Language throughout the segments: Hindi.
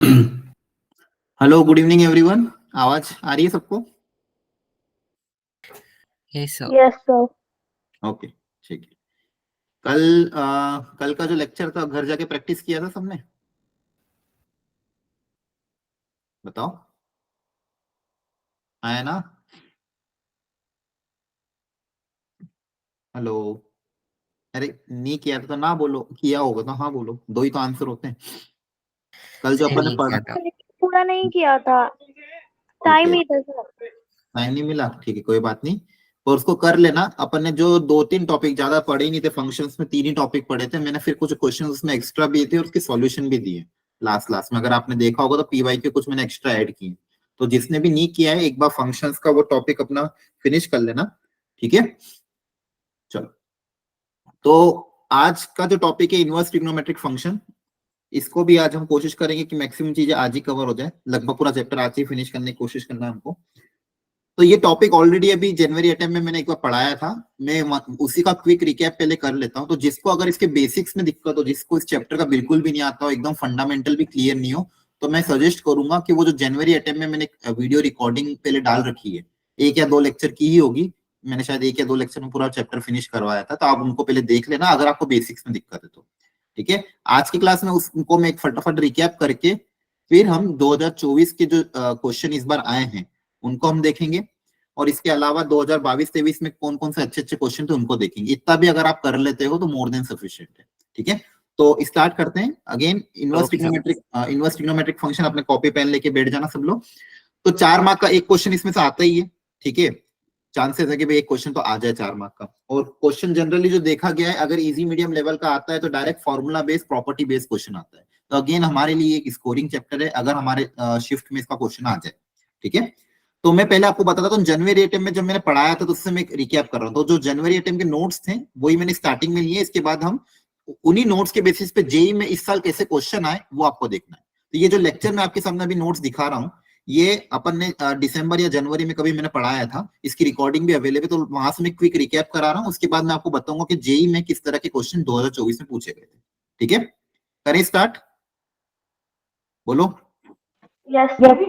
Hello, good evening everyone. आवाज आ रही है सबको? Yes sir. Yes sir. Okay, ठीक है। कल का जो लेक्चर था घर जाके प्रैक्टिस किया था सबने? बताओ, आया ना? हेलो। अरे नहीं किया था तो ना बोलो, किया होगा तो हाँ बोलो, दो ही तो आंसर होते हैं। कल जो अपन ने नहीं पढ़ा, किया था। पूरा नहीं किया था, ठीक टाइम है, ही था सर। टाइम नहीं मिला, ठीक है, कोई बात नहीं। और उसको कर लेना। अपन ने जो दो तीन टॉपिक ज्यादा पढ़े ही नहीं थे, फंक्शंस में 3 ही टॉपिक पढ़े थे। मैंने फिर कुछ क्वेश्चन उसमें एक्स्ट्रा दिए थे और उसके सॉल्यूशन भी दिए लास्ट लास्ट में। अगर आपने देखा होगा तो पीवाई के कुछ मैंने एक्स्ट्रा ऐड किए। तो जिसने भी नहीं किया है, एक बार फंक्शंस का वो टॉपिक अपना फिनिश कर लेना, ठीक है। चलो, तो आज का जो टॉपिक है इनवर्स ट्रिग्नोमेट्रिक फंक्शन, इसको भी आज हम कोशिश करेंगे कि मैक्सिमम चीजें आज ही कवर हो जाए। लगभग पूरा चैप्टर आज ही फिनिश करने की कोशिश करना है हमको। तो ये टॉपिक ऑलरेडी अभी जनवरी अटेम्प्ट में मैंने एक बार पढ़ाया था। मैं उसी का क्विक रिकैप पहले कर लेता हूँ। तो जिसको अगर इसके बेसिक्स में दिक्कत हो, जिसको इस चैप्टर का बिल्कुल भी नहीं आता हो, एकदम फंडामेंटल भी क्लियर नहीं हो, तो मैं सजेस्ट करूंगा कि वो जो जनवरी अटेम्प्ट में मैंने वीडियो रिकॉर्डिंग पहले डाल रखी है, 1 या 2 लेक्चर की ही होगी। मैंने शायद 1 या 2 लेक्चर में पूरा चैप्टर फिनिश करवाया था, तो आप उनको पहले देख लेना अगर आपको बेसिक्स में दिक्कत है तो। ठीक है, आज की क्लास में उसको मैं एक फटाफट रिकैप करके फिर हम 2024 के जो क्वेश्चन इस बार आए हैं उनको हम देखेंगे। और इसके अलावा 2022-23 में कौन कौन से अच्छे अच्छे क्वेश्चन थे उनको देखेंगे। इतना भी अगर आप कर लेते हो तो मोर देन सफिशिएंट है। ठीक है, तो स्टार्ट करते हैं। अगेन इनवर्स ट्रिग्नोमेट्रिक फंक्शन, अपने कॉपी पेन लेके बैठ जाना सब लोग। तो 4 मार्क का एक क्वेश्चन इसमें से आता ही है। ठीक है, चांसेस है कि भाई एक क्वेश्चन तो आ जाए 4 मार्क का। और क्वेश्चन जनरली जो देखा गया है, अगर इजी मीडियम लेवल का आता है तो direct formula based property based question आता है। तो अगेन हमारे लिए एक स्कोरिंग चैप्टर है अगर हमारे शिफ्ट में इसका क्वेश्चन आ जाए। ठीक है, तो मैं पहले आपको बताता हूँ जनवरी अटेम्प्ट में जब मैंने पढ़ाया था तो उससे मैं रिकैप कर रहा हूँ। तो जो जनवरी अटेम्प्ट के नोट्स थे वही मैंने स्टार्टिंग में लिए। इसके बाद हम उन्हीं नोट्स के बेसिस पे जेई में इस साल कैसे क्वेश्चन आए वो आपको देखना है। तो ये जो लेक्चर मैं आपके सामने अभी नोट्स दिखा रहा हूँ, ये अपन ने दिसंबर या जनवरी में कभी मैंने पढ़ाया था। इसकी रिकॉर्डिंग भी अवेलेबल, तो वहां से मैं क्विक रिकैप करा रहा हूँ। उसके बाद मैं आपको बताऊंगा कि जेई में किस तरह के क्वेश्चन 2024 में पूछे गए थे। ठीक है, करें स्टार्ट, बोलो। Yes sir.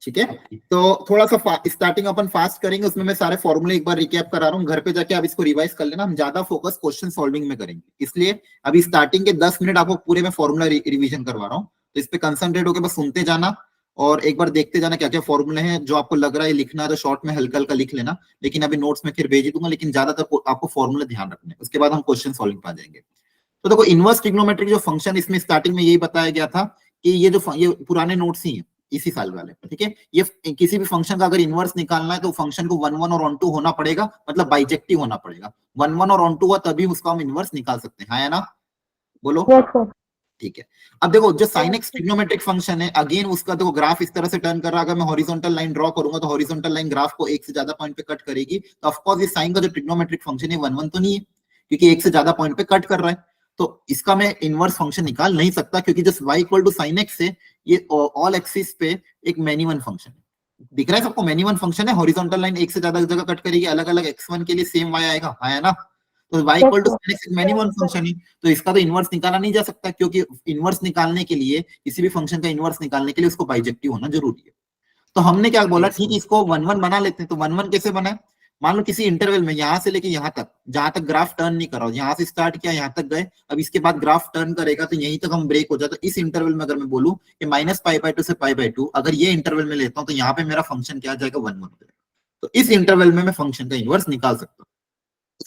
ठीक है, तो थोड़ा सा स्टार्टिंग अपन फास्ट करेंगे। उसमें मैं सारे फॉर्मूले एक बार रिकैप करा रहा हूँ, घर पे जाके आप इसको रिवाइज कर लेना। हम ज्यादा फोकस क्वेश्चन सॉल्विंग में करेंगे, इसलिए अभी स्टार्टिंग के 10 मिनट आपको पूरे में फॉर्मूला रिवीजन करवा रहा हूँ। तो इस पे कंसंट्रेट होकर बस सुनते जाना और एक बार देखते जाना क्या क्या फॉर्मूले हैं। जो आपको लग रहा है लिखना है तो शॉर्ट में हल्का हल्का लिख लेना, लेकिन अभी नोट्स में फिर भेज दूंगा। लेकिन ज्यादातर आपको फॉर्मूले ध्यान रखने, उसके बाद हम क्वेश्चन सॉल्विंग पे आ जाएंगे। तो देखो, इनवर्स ट्रिग्नोमेट्रिक जो फंक्शन, इसमें स्टार्टिंग में यही बताया गया था कि ये पुराने नोट्स ही हैं इसी साल वाले। ठीक है, ये किसी भी फंक्शन का अगर इनवर्स निकालना है तो फंक्शन को 1 1 और 1 2 होना पड़ेगा, मतलब बाइजेक्टिव होना पड़ेगा। 1 1 और 1 2 हुआ तभी उसका हम इनवर्स निकाल सकते हैं, हाँ या ना? बोलो। Yes sir. ठीक है, अब देखो जो sin x ट्रिग्नोमेट्रिक फंक्शन है, अगेन उसका देखो ग्राफ इस तरह से टर्न कर रहा है। अगर मैं हॉरिजॉन्टल लाइन ड्रॉ करूंगा तो हॉरिजॉन्टल लाइन ग्राफ को एक से ज्यादा पॉइंट पे कट करेगी। तो ऑफ कोर्स ये साइन का जो ट्रिग्नोमेट्रिक फंक्शन है 1 1 तो नहीं है, क्योंकि एक से ज्यादा पॉइंट पे कट कर रहा है। तो इसका मैं इनवर्स फंक्शन निकाल नहीं सकता, क्योंकि जो y equal to sine x है, ये ऑल एक्सिस पे एक मैनीवन फंक्शन है। दिख रहा है सबको? मैनीवन फंक्शन है, हॉरिजॉन्टल लाइन एक से ज्यादा जगह कट करेगी, अलग अलग x1 के लिए सेम y आएगा, आया ना? तो y equal to sine x एक मैनीवन फंक्शन है, तो इसका तो इनवर्स निकाला नहीं जा सकता, क्योंकि इनवर्स निकालने के लिए, किसी भी फंक्शन का इनवर्स निकालने के लिए उसको बाइजेक्टिव होना जरूरी है। तो हमने क्या बोला, ठीक है इसको 1 1 बना लेते हैं। तो 1 1 कैसे बना? मान लो किसी इंटरवल में यहां से लेके यहां तक, जहां तक ग्राफ टर्न नहीं करा, यहां से स्टार्ट किया यहां तक गए, अब इसके बाद ग्राफ टर्न करेगा तो यहीं तक हम ब्रेक हो जाए। तो इस इंटरवल में अगर मैं बोलूं कि -π/2 से π/2, अगर ये इंटरवल में लेता हूं तो यहाँ पे मेरा फंक्शन क्या आ जाएगा, 1 1 हो जाएगा। तो इस इंटरवल में मैं फंक्शन का इनवर्स निकाल सकता हूँ।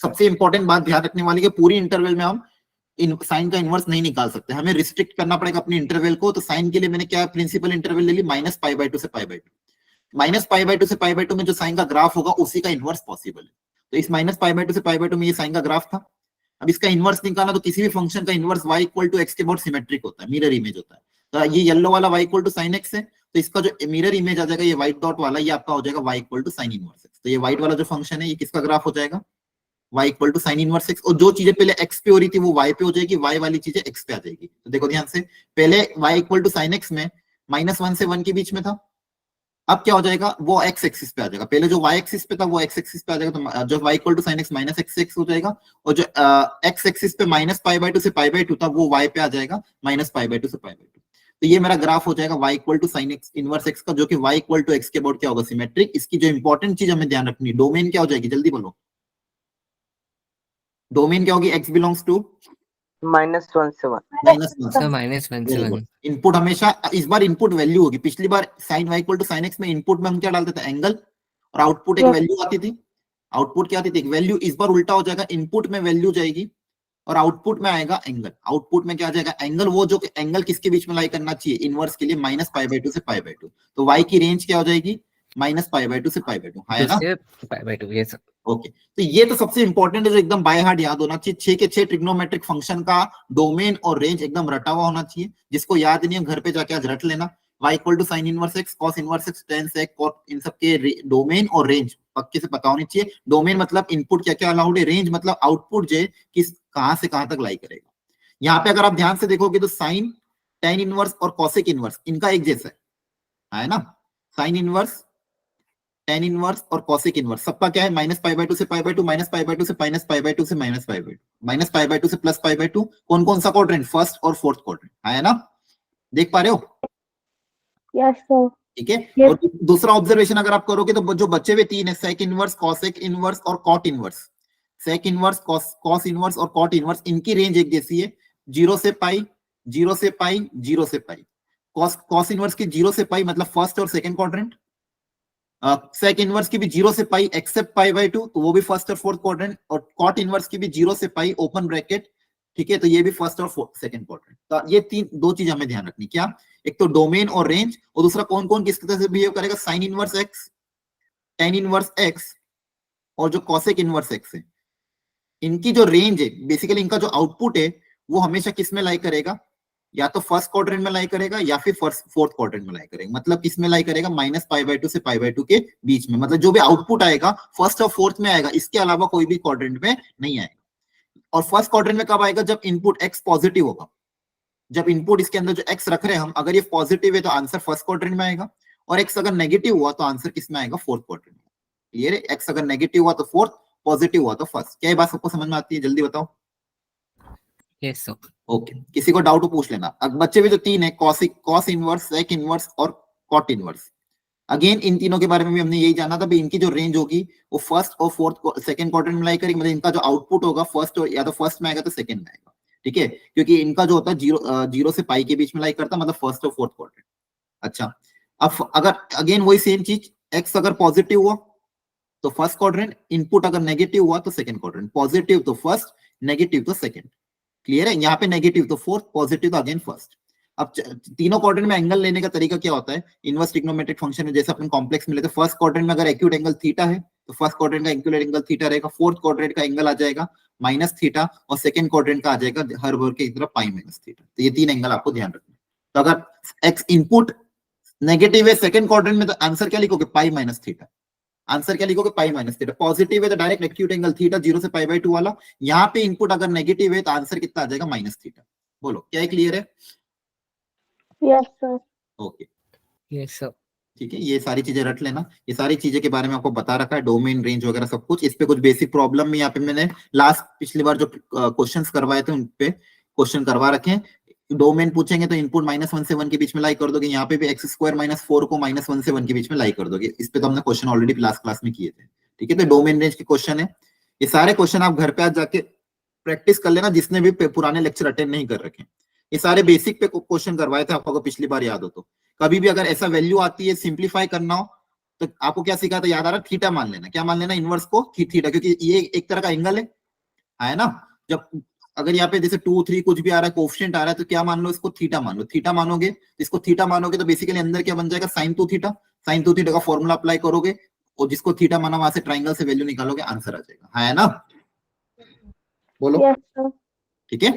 सबसे इंपॉर्टेंट बात ध्यान रखने वाली है, पूरी इंटरवल में हम साइन का इनवर्स नहीं निकाल सकते, हमें रिस्ट्रिक्ट करना पड़ेगा अपने इंटरवल को। तो साइन के लिए मैंने क्या प्रिंसिपल इंटरवल ले ली, -π/2 से π/2। -π/2 से π/2 में जो साइन का ग्राफ होगा उसी का इनवर्स पॉसिबल है। तो इस -π/2 से π/2 में ये साइन का ग्राफ था। अब इसका इनवर्स निकालना, तो किसी भी फंक्शन का inverse y equal to x के बहुत सिमेट्रिक होता है, मिरर इमेज होता है। तो ये येलो वाला y equal to sine x है, तो इसका जो मिरर इमेज आ जाएगा ये व्हाइट डॉट वाला, ये आपका हो जाएगा y equal to sine inverse x. तो ये व्हाइट वाला जो फंक्शन है ये किसका ग्राफ हो जाएगा, y equal to sine inverse x. और जो चीजें पहले x पे हो रही थी वो y पे हो जाएगी, y वाली चीजें x पे आ जाएगी। तो देखो ध्यान से, पहले y equal to sine x में -1 से 1 के बीच में था, अब क्या हो जाएगा, वो x एक्सिस पे आ जाएगा। पहले जो y एक्सिस पे था वो x एक्सिस पे आ जाएगा, तो जो y equal to sine x -x हो जाएगा। और जो x एक्सिस पे -π/2 से π/2 था वो y पे आ जाएगा, -π/2 से π/2। तो ये मेरा ग्राफ हो जाएगा y equal to sine x inverse x का, जो कि y इक्वल टू एक्स के अबाउट क्या होगा, सिमेट्रिक। इसकी जो इंपॉर्टेंट चीज हमें ध्यान रखनी है, डोमेन क्या हो जाएगी, जल्दी बोलो, डोमेन क्या होगी, x बिलोंग्स टू -1 से 1। -1। सर -1 से 1। इनपुट हमेशा, इस बार इनपुट वैल्यू होगी, पिछली बार sine y equal to sine x में इनपुट में हम क्या डालते थे, एंगल, और आउटपुट एक Yes. वैल्यू आती थी। आउटपुट क्या आती थी, एक वैल्यू। इस बार उल्टा हो जाएगा, इनपुट में वैल्यू जाएगी और आउटपुट में आएगा एंगल। आउटपुट में क्या आ जाएगा, एंगल, वो जो एंगल किसके बीच में लाई करना चाहिए, इनवर्स के लिए -π/2 से π/2। तो y की रेंज क्या हो जाएगी, -π/2 से π/2, है ना। π/2 ये सर। ओके, तो ये तो सबसे इंपॉर्टेंट है, जो एकदम बाय हार्ट याद होना चाहिए। 6 के 6 ट्रिग्नोमेट्रिक फंक्शन का डोमेन और रेंज एकदम रटा हुआ होना चाहिए। जिसको याद नहीं है घर पे जाके आज रट लेना। y equal to sine inverse x, cos inverse x, tan sec, cot, इन सब के डोमेन और रेंज पक्के से पता होनी चाहिए। डोमेन मतलब इनपुट क्या क्या अलाउड है, रेंज मतलब आउटपुट जो किस कहां से कहां तक लाई करेगा। यहाँ पे अगर आप ध्यान से देखोगे तो साइन, टेन इनवर्स और कॉसेक इनवर्स इनका एक जैसा है ना। साइन इनवर्स, टेन इनवर्स और कॉसेक इनवर्स सबका क्या है, -π/2 से π/2, -π/2 से -π/2 से -π/2, -π/2 से +π/2। कौन कौन सा क्वाड्रेंट, फर्स्ट और फोर्थ क्वाड्रेंट, है ना, देख पा रहे हो। Yes sir. ठीक है। Yes. और दूसरा ऑब्जर्वेशन अगर आप करोगे तो जो बचे हुए तीन है, सेक इनवर्स, कॉसेक इनवर्स और cot inverse. Sec inverse, cos inverse और कॉट इनवर्स, इनकी रेंज एक जैसी है, 0 से पाई, 0 से पाई, 0 से पाई। कॉस इनवर्स की 0 से पाई मतलब फर्स्ट और सेकंड क्वाड्रेंट। सेक इनवर्स की भी 0 से पाई एक्सेप्ट π/2, तो वो भी फर्स्ट और फोर्थ क्वाड्रेंट। और कॉट इनवर्स की भी 0 से पाई ओपन ब्रैकेट, ठीक है, तो ये भी फर्स्ट और सेकंड क्वाड्रेंट। तो ये दो चीज हमें ध्यान रखनी, क्या, एक तो डोमेन और रेंज, और दूसरा कौन कौन किस तरह से बिहेव करेगा, sign inverse x, ten inverse x और जो कॉसेक इनवर्स एक्स है, इनकी जो रेंज है, बेसिकली इनका जो आउटपुट है वो हमेशा किस में लाई करेगा, या तो फर्स्ट क्वाड्रेंट में लाई करेगा या फिर फोर्थ क्वाड्रेंट में लाई करेगा। मतलब किस में लाई करेगा, -π/2 से π/2 के बीच में। मतलब जो भी आउटपुट आएगा फर्स्ट और फोर्थ में आएगा, इसके अलावा कोई भी क्वाड्रेंट में नहीं आएगा। और फर्स्ट क्वाड्रेंट में कब आएगा, जब इनपुट x पॉजिटिव होगा। जब इनपुट इसके अंदर जो x रख रहे हैं हम, अगर ये पॉजिटिव है तो आंसर फर्स्ट क्वाड्रेंट में आएगा, और x अगर नेगेटिव हुआ तो आंसर किस में आएगा, फोर्थ क्वाड्रेंट में। क्लियर है, x अगर नेगेटिव हुआ तो फोर्थ, पॉजिटिव हुआ तो फर्स्ट। क्या ये बात सबको समझ में आती है, जल्दी बताओ। Yes sir. ओके, किसी को डाउट हो पूछ लेना। अब बच्चे भी जो तीन है, कॉस इनवर्स, सेक इनवर्स और कॉट इनवर्स, अगेन इन तीनों के बारे में भी हमने यही जाना था भी इनकी जो रेंज होगी वो फर्स्ट और फोर्थ सेकंड क्वाड्रेंट में लाई करेगी। मतलब इनका जो आउटपुट होगा फर्स्ट और या तो फर्स्ट में आएगा तो सेकंड में आएगा। ठीक है, क्योंकि इनका जो होता है 0 से पाई के बीच में लाई करता, मतलब फर्स्ट और फोर्थ क्वाड्रेंट। अच्छा, अब अगर अगेन वही सेम चीज, एक्स अगर पॉजिटिव हुआ तो फर्स्ट क्वाड्रेंट, इनपुट अगर नेगेटिव हुआ तो सेकंड क्वाड्रेंट, पॉजिटिव तो फर्स्ट, नेगेटिव तो सेकंड। क्लियर है, यहाँ पे नेगेटिव तो फोर्थ, पॉजिटिव तो अगेन फर्स्ट। अब तीनों क्वाड्रेंट में एंगल लेने का तरीका क्या होता है, इनवर्स ट्रिग्नोमेट्रिक फंक्शन में जैसे अपन कॉम्प्लेक्स में लेते हैं, फर्स्ट क्वाड्रेंट में अगर एक्यूट एंगल थीटा है तो फर्स्ट क्वाड्रेंट का एक्यूट एंगल थीटा रहेगा, फोर्थ क्वाड्रेंट का एंगल आ जाएगा -θ, और सेकंड क्वाड्रेंट का आ जाएगा हर वर्ग की तरफ π-θ। तो ये तीन एंगल आपको ध्यान रखना है। तो अगर एक्स इनपुट नेगेटिव है सेकंड क्वाड्रेंट में तो आंसर क्या लिखोगे, π-θ। आंसर क्या लिखोगे, π-θ। पॉजिटिव है तो डायरेक्ट एक्यूट एंगल थीटा 0 से π/2 वाला। यहाँ पे इनपुट अगर नेगेटिव है तो आंसर कितना आ जाएगा, -θ। बोलो क्या है, क्लियर है। Yes sir. Okay, yes sir. ठीक है, ये सारी चीजें रट लेना। ये सारी चीजें के बारे में आपको बता रखा है, डोमेन, रेंज वगैरह सब कुछ। इस पे कुछ बेसिक प्रॉब्लम में यहाँ पे मैंने लास्ट पिछली बार जो क्वेश्चंस करवाए थे उन पे क्वेश्चन करवा रखे हैं। डोमेन पूछेंगे तो इनपुट -1 से 1 के बीच में लाई कर दोगे। यहाँ पे भी x² - 4 को -1 से 1 के बीच में लाई कर दोगे। इस पे तो हमने क्वेश्चन ऑलरेडी लास्ट क्लास में किए थे। ठीक है, तो डोमेन रेंज के क्वेश्चन है। ये सारे क्वेश्चन आप घर पे आज जाके प्रैक्टिस कर लेना, जिसने भी पुराने लेक्चर अटेंड नहीं कर रखे। ये सारे बेसिक पे क्वेश्चन करवाए थे आपको, पिछली बार याद हो तो। कभी भी अगर ऐसा वैल्यू आती है सिंप्लीफाई करना हो तो आपको क्या सीखा था, याद आ रहा, थीटा मान लेना। क्या मान लेना, इनवर्स को थीटा, क्योंकि ये एक तरह का एंगल है ना। जब अगर यहाँ पे जैसे 2, 3 कुछ भी आ रहा है, कोएफिशिएंट आ रहा है, तो क्या मान लो, इसको थीटा मान लो। थीटा मानोगे, इसको थीटा मानोगे तो बेसिकली अंदर क्या बन जाएगा, sin 2θ। sin 2θ का फॉर्मूला अप्लाई करोगे और जिसको थीटा माना वहां से ट्राइंगल से वैल्यू निकालोगे, आंसर आ जाएगा, है ना। बोलो। Yes sir. ठीक है,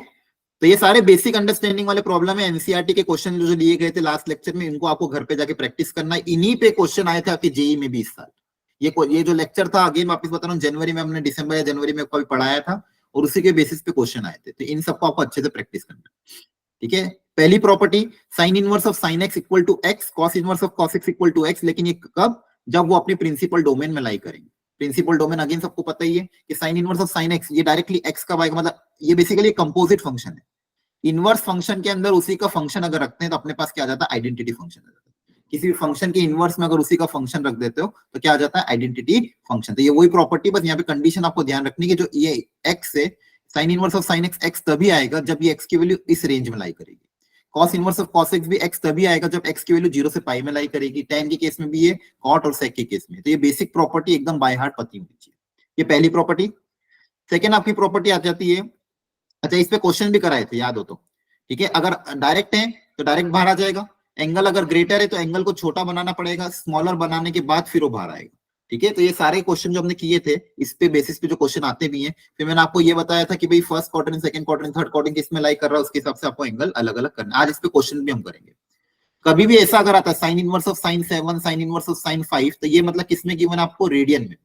तो ये सारे बेसिक अंडरस्टैंडिंग वाले प्रॉब्लम है। एनसीईआरटी के क्वेश्चन जो लिए गए थे लास्ट लेक्चर में, इनको आपको घर पे जाके प्रैक्टिस करना है। इन्हीं पे क्वेश्चन आए थे आपके जेई में भी इस साल। ये जो लेक्चर था, अगेन वापस बता रहा हूँ, जनवरी में हमने दिसंबर या जनवरी में कभी पढ़ाया था और उसी के बेसिस पे क्वेश्चन आए थे। तो इन सबको आपको अच्छे से प्रैक्टिस करना है। ठीक है, पहली property, sine inverse of sine x equal to x, cos inverse of cos x equal to x. लेकिन ये कब, जब वो अपने प्रिंसिपल डोमेन में लाई करेंगे। प्रिंसिपल डोमेन अगेन सबको पता ही है कि sign inverse of sine x ये डायरेक्टली एक्स का आएगा, मतलब ये बेसिकली कंपोजिट फंक्शन है। इनवर्स फंक्शन के अंदर उसी का फंक्शन अगर रखते हैं तो अपने पास क्या आ जाता है, आइडेंटिटी फंक्शन आ जाता है। किसी भी फंक्शन के इनवर्स में अगर उसी का फंक्शन रख देते हो तो क्या आ जाता है, आइडेंटिटी फंक्शन। तो ये वही प्रॉपर्टी, बस यहाँ पे कंडीशन आपको ध्यान रखनी है कि जो ये एक्स है, sign inverse of sine x x तभी आएगा जब ये एक्स की वैल्यू इस रेंज में लाई करेगी। Cos inverse of cos x भी एक्स तभी आएगा जब एक्स की वैल्यू 0 से पाई में लाई करेगी। tan के केस में भी ये, कॉट और सेक के केस में। तो ये बेसिक प्रॉपर्टी एकदम बाय हार्ट पता होनी चाहिए। ये पहली प्रॉपर्टी। सेकेंड आपकी प्रॉपर्टी आ जाती है, अच्छा इस पे क्वेश्चन भी कराए थे, याद हो तो, ठीक है। अगर डायरेक्ट है तो डायरेक्ट बाहर आ जाएगा, एंगल अगर ग्रेटर है तो एंगल को छोटा बनाना पड़ेगा, स्मॉलर बनाने के बाद फिर वो बाहर आएगा, ठीक है। तो ये सारे क्वेश्चन जो हमने किए थे इस पे बेसिस पे जो क्वेश्चन आते भी हैं, फिर मैंने आपको ये बताया था कि भाई first quadrant, second quadrant, third quadrant किसमें लाई कर रहा है, उसके हिसाब से आपको एंगल अलग अलग करना है। आज इस पे क्वेश्चन भी हम करेंगे। कभी भी ऐसा अगर आता है sign inverse of sign 7, sign inverse of sign 5, तो ये मतलब किसमें गिवन है आपको, रेडियन में।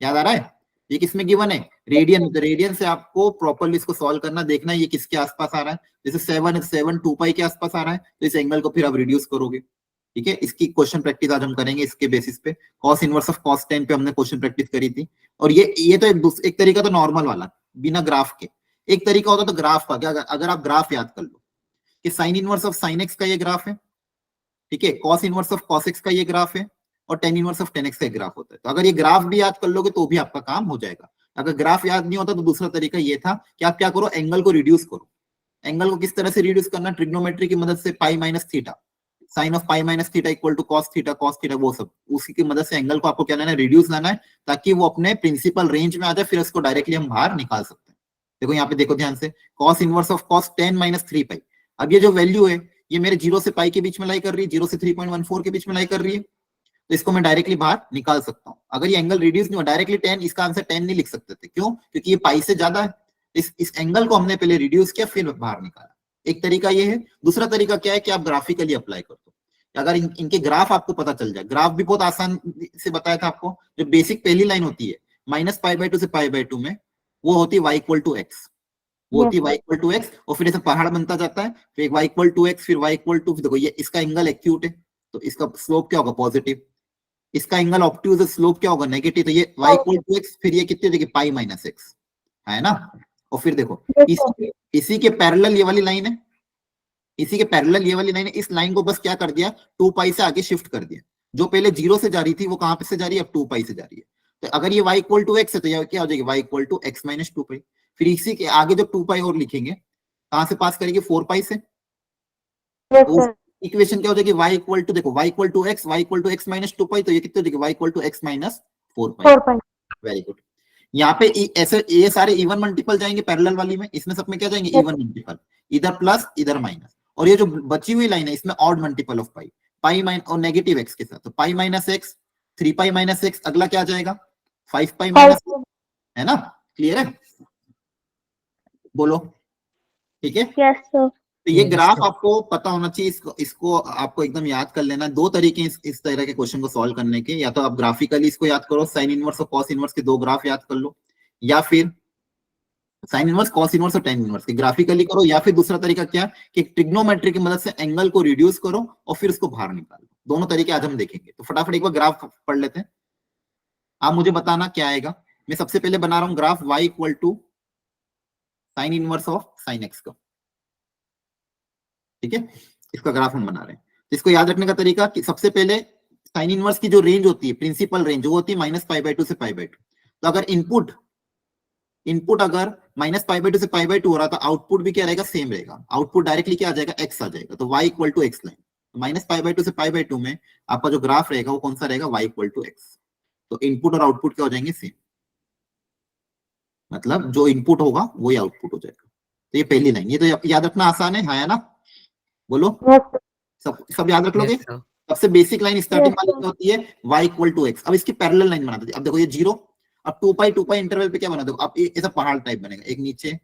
याद आ रहा है, ये किसमें गिवन है, रेडियन में। तो रेडियन से आपको प्रॉपर्ली इसको सॉल्व करना, देखना है ये किसके आसपास आ रहा है। जैसे 7 है, 7 2 पाई के आसपास आ रहा है, तो इस एंगल को फिर आप रिड्यूस करोगे, ठीक है। इसकी क्वेश्चन प्रैक्टिस आज हम करेंगे इसके बेसिस पे। कॉस इनवर्स ऑफ कॉस 10 पे हमने क्वेश्चन प्रैक्टिस करी थी। और ये तो एक तरीका तो नॉर्मल वाला बिना ग्राफ के, एक तरीका होता तो ग्राफ का। क्या अगर आप ग्राफ याद कर लो कि sign inverse of sine x का ये ग्राफ है, ठीक है, cos inverse of cos x का ये ग्राफ है, और ten inverse of ten x का ग्राफ होता है। तो अगर ये ग्राफ भी याद कर लोगे तो भी आपका काम हो जाएगा। अगर ग्राफ याद नहीं होता तो दूसरा तरीका ये था कि आप क्या करो, एंगल को रिड्यूस करो। एंगल को किस तरह से रिड्यूस करना, ट्रिग्नोमेट्री की मदद से, pi minus theta, sine of pi minus theta equal to cos theta, वो सब उसी की मदद से एंगल को आपको क्या लेना है, रिड्यूस लाना है, ताकि वो अपने प्रिंसिपल रेंज में आ जाए, फिर उसको डायरेक्टली हम बाहर निकाल सकते हैं। देखो यहाँ पे देखो ध्यान से, cos inverse of cos 10 minus 3 पाई। अब ये जो वैल्यू है ये मेरे 0 से पाई के बीच में लाई कर रही है, 0 से 3.14 के बीच में लाई कर रही है, तो इसको मैं डायरेक्टली बाहर निकाल सकता हूं। अगर ये एंगल रिड्यूस नहीं हो डायरेक्टली 10, इसका आंसर 10 नहीं लिख सकते थे, क्यों, क्योंकि ये पाई से ज्यादा है। इस एंगल को हमने पहले रिड्यूस किया फिर बाहर निकाला। एक तरीका ये है। दूसरा तरीका क्या है कि आप ग्राफिकली अप्लाई कर दो। अगर इनके ग्राफ आपको पता चल जाए, ग्राफ भी बहुत आसान से बताया था आपको। जो बेसिक पहली लाइन होती है माइनस पाई/2 से पाई/2 में, वो होती है y इक्वल टू एक्स, वो होती है y इक्वल टू एक्स, और फिर ऐसे पहाड़ बनता जाता है, फिर y इक्वल टू एक्स, फिर y इक्वल टू, देखो ये इसका एंगल एक्यूट है तो इसका स्लोप क्या होगा, पॉजिटिव। इसका एंगल ऑब्ट्यूज है, स्लोप क्या होगा, नेगेटिव। तो ये y इक्वल टू एक्स, फिर ये कितनी हो जाएगी, पाई माइनस एक्स, है ना। और फिर देखो इसी के पैरेलल ये वाली लाइन है, इसी के पैरेलल ये वाली लाइन है। इस लाइन को बस क्या कर दिया, 2 पाई से आगे शिफ्ट कर दिया। जो पहले 0 से जा रही थी वो कहां पे से जा रही है, अब 2 पाई से जा रही है। तो अगर ये y इक्वल टू एक्स है तो ये क्या हो जाएगी, y equal to x minus 2 pi. फिर इसी के आगे जब 2 पाई और लिखेंगे, कहां से पास करेंगे, 4 पाई से। तो इक्वेशन क्या हो जाएगी, y इक्वल टू, देखो y equal to x, y equal to x minus 2 pi, तो ये कितने हो जाएगी, y equal to x minus 4 pi. Very good. यहाँ पे ऐसे ये सारे इवन मल्टीपल जाएंगे पैरेलल वाली में, इसमें सब में क्या जाएंगे, इवन मल्टीपल, इधर प्लस इधर माइनस। और ये जो बची हुई लाइन है इसमें odd multiple of pi, pi minus और नेगेटिव एक्स के साथ, तो पाई माइनस एक्स, 3 पाई माइनस एक्स, अगला क्या आ जाएगा, 5 पाई माइनस, है ना। क्लियर है, बोलो, ठीक है। Yes sir. तो ये Yes, ग्राफ sir. आपको पता होना चाहिए। इसको आपको एकदम याद कर लेना। दो तरीके इस तरह के क्वेश्चन को सॉल्व करने के, या तो आप ग्राफिकली इसको याद करो, साइन इनवर्स और कॉस इनवर्स के दो ग्राफ याद कर लो, या फिर साइन इनवर्स, कॉस इनवर्स और टेन इनवर्स के ग्राफिकली करो, या फिर दूसरा तरीका क्या कि ट्रिग्नोमेट्री की मदद से एंगल को रिड्यूस करो और फिर उसको बाहर निकालो। दोनों तरीके आज हम देखेंगे। तो फटाफट एक बार ग्राफ पढ़ लेते हैं, आप मुझे बताना क्या आएगा। मैं सबसे पहले बना रहा हूं graph y equal to sine inverse of sine x का, ठीक है। इसका ग्राफ हम बना रहे हैं। तो इसको याद रखने का तरीका कि सबसे पहले साइन इनवर्स की जो रेंज होती है, प्रिंसिपल रेंज, वो होती है माइनस पाई/2 से पाई/2। तो अगर इनपुट अगर माइनस पाई/2 से पाई/2 हो रहा था, आउटपुट भी क्या रहेगा, सेम रहेगा। आउटपुट डायरेक्टली क्या आ जाएगा, एक्स आ जाएगा। तो y equal to x line, minus pi by two से पाई/2 में आपका जो ग्राफ रहेगा वो कौन सा रहेगा, y इक्वल टू एक्स। तो इनपुट और आउटपुट क्या हो जाएंगे, सेम। मतलब जो इनपुट होगा वही आउटपुट हो जाएगा। तो ये पहली लाइन, ये तो याद रखना आसान है, हाँ ना, बोलो, सब याद रख लोगे। Yes, sir. सबसे बेसिक लाइन स्टार्टिंग वाली क्या होती है, y इक्वल टू एक्स। अब इसकी पैरेलल लाइन बना देते। अब देखो ये 0, अब 2 पाई इंटरवल पे क्या बना दो, अब ऐसा पहाड़ टाइप बनेगा, एक नीचे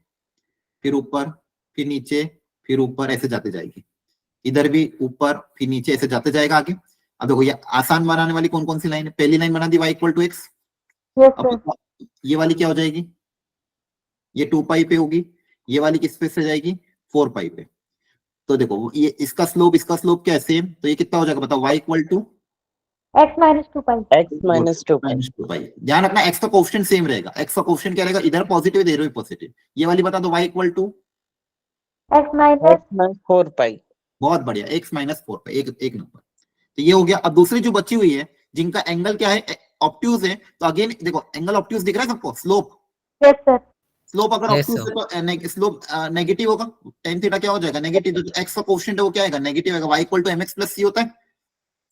फिर ऊपर फिर नीचे फिर ऊपर, ऐसे जाते जाएगी। इधर भी ऊपर फिर नीचे, ऐसे जाते जाएगा आगे। अब देखो ये आसान बनाने वाली कौन कौन सी लाइन है, पहली लाइन बना दी y इक्वल टू एक्स। अब ये वाली क्या हो जाएगी, ये 2 पाई पे होगी, ये वाली किस पे से जाएगी, 4 पाई पे। तो देखो ये इसका स्लोप क्या है, सेम। तो ये कितना हो जाएगा बताओ, y equal to x minus 2 pi. x minus 2 pi. -2 pi. ध्यान रखना x का कोएफिशिएंट सेम रहेगा। x का कोएफिशिएंट क्या रहेगा, इधर पॉजिटिव इधर भी पॉजिटिव। ये वाली बता दो y equal to X minus x minus 4 pi. बहुत बढ़िया, x माइनस 4 पाई, एक नंबर। तो ये हो गया। अब दूसरी जो बची हुई है जिनका एंगल क्या है, ऑब्ट्यूज है, तो अगेन देखो एंगल ऑब्ट्यूज दिख रहा है सबको, स्लोप, yes sir स्लोप अगर Yes, ऑब्ट्यूज है तो स्लोप नेगेटिव होगा, tan थीटा क्या हो जाएगा नेगेटिव, तो x का कोएफिशिएंट है वो क्या आएगा नेगेटिव आएगा, y equal to mx plus c होता है।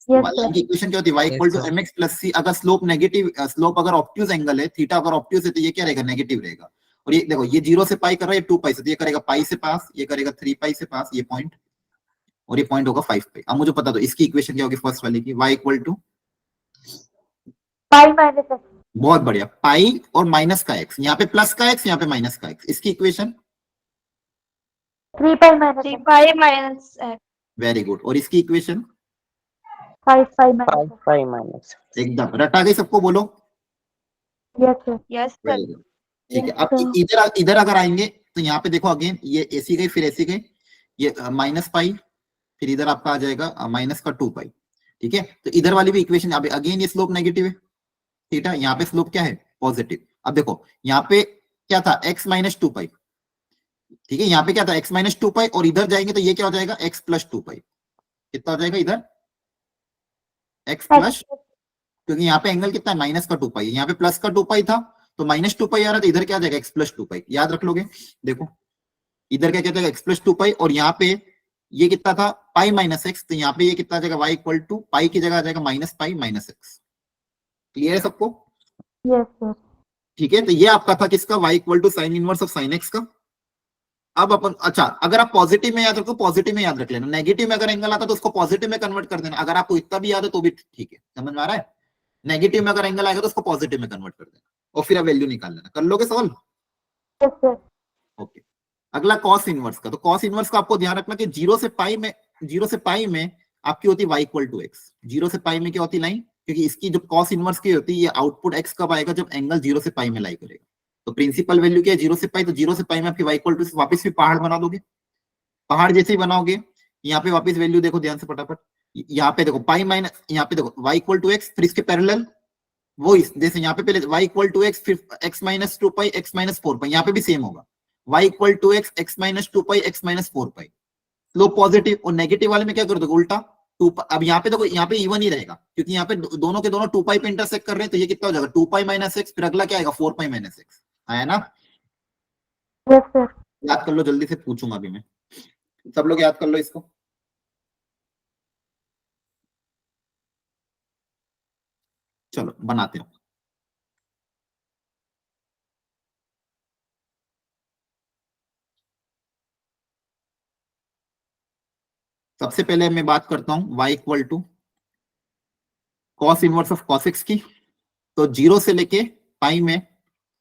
yes y sir की इक्वेशन क्या होती है, y equal to Yes, sir. mx plus c, अगर स्लोप नेगेटिव, स्लोप अगर ऑब्ट्यूज एंगल है, थीटा अगर ऑब्ट्यूज है तो ये क्या रहेगा नेगेटिव रहेगा। और ये देखो ये 0 से पाई कर रहा है, 2 पाई से, तो ये करेगा पाई से पास, ये करेगा 3 पाई से पास, ये पॉइंट, और ये पॉइंट होगा 5 पाई। अब मुझे पता दो इसकी इक्वेशन क्या होगी फर्स्ट वाली की, y equal to, pi minus x बहुत बढ़िया, पाई और माइनस का x, यहाँ पे प्लस का x यहाँ पे माइनस का x, इसकी equation 3 pi minus 3 x pi minus x. Very good, और इसकी equation 5 pi minus 5 x pi minus. एकदम रटा गई सबको, बोलो yes sir Yes, sir. Very good. ठीक है, Yes, अब sir. इधर इधर अगर आएंगे तो यहाँ पे देखो अगेन ये ऐसी गई फिर ऐसी गई, ये माइनस पाई, फिर इधर आपका आ जाएगा माइनस का 2 पाई। ठीक है, तो इधर वाली भी इक्वेशन, अब अगेन ये स्लोप नेगेटिव है, थीटा, यहाँ पे स्लोप क्या है पॉजिटिव। अब देखो यहाँ पे क्या था x माइनस 2 पाई, ठीक है, यहाँ पे क्या था x माइनस 2 पाई, और इधर जाएंगे तो ये क्या हो जाएगा x प्लस 2 पाई, कितना हो जाएगा इधर x प्लस, क्योंकि यहाँ पे एंगल कितना है माइनस का 2 पाई, यहाँ पे प्लस का 2 पाई था तो माइनस 2 पाई आ रहा था, इधर क्या आ जाएगा x प्लस 2 पाई, याद रख लोगे। देखो इधर क्या कहता है x प्लस 2 पाई, और यहाँ पे ये कितना था पाई माइनस एक्स, तो यहाँ पे ये कितना आ जाएगा y इक्वल टू पाई की जगह आ जाएगा minus pi minus x. Clear है सबको? yes sir ठीक है, तो ये आपका था किसका, y equal to sine inverse of sine x का। अब अपन, अच्छा अगर आप पॉजिटिव में याद रखो, पॉजिटिव में याद रख लेना, नेगेटिव में अगर एंगल आता तो उसको पॉजिटिव में कन्वर्ट कर देना, अगर आपको इतना भी याद है तो भी ठीक है, समझ में आ रहा है। नेगेटिव में अगर एंगल आएगा तो उसको पॉजिटिव में कन्वर्ट कर देना, और फिर आप वैल्यू निकाल लेना। कर लोगे सॉल्व? yes sir ओके, अगला कॉस इनवर्स का। तो कॉस इनवर्स का आपको ध्यान रखना कि 0 से पाई में आपकी होती है y इक्वल टू एक्स। 0 से पाई में क्या होती लाइन, क्योंकि इसकी जो कॉस इनवर्स की होती है, ये आउटपुट x कब आएगा जब एंगल 0 से पाई में लाई करेगा। तो प्रिंसिपल वैल्यू क्या है 0 से पाई, तो 0 से पाई में आपकी y इक्वल टू, वापस भी पहाड़ बना दोगे, पहाड़ जैसे ही बनाओगे यहाँ पे वापस वैल्यू देखो ध्यान से फटाफट, यहाँ पे देखो पाई माइनस, यहाँ पे देखो y इक्वल टू एक्स, फिर इसके पैरेलल वो जैसे यहाँ पे पहले y इक्वल टू एक्स, फिर x minus 2 pi x minus 4 pi, यहाँ पे भी सेम होगा y equal to x x minus 2 pi x minus 4 pi. Slope positive, और नेगेटिव वाले में क्या कर दोगे उल्टा 2 पाई। अब यहाँ पे देखो यहाँ पे इवन ही रहेगा, क्योंकि यहाँ पे दोनों के दोनों 2 पाई पे इंटरसेक्ट कर रहे हैं, तो ये कितना हो जाएगा 2 पाई माइनस एक्स, फिर अगला क्या आएगा 4 पाई माइनस एक्स, आया ना? yes sir याद कर लो, जल्दी से पूछूंगा अभी मैं, सब लोग याद कर लो इसको। चलो बनाते हैं। सबसे पहले मैं बात करता हूं y equal to cos inverse of cos x की। तो 0 से लेके पाई में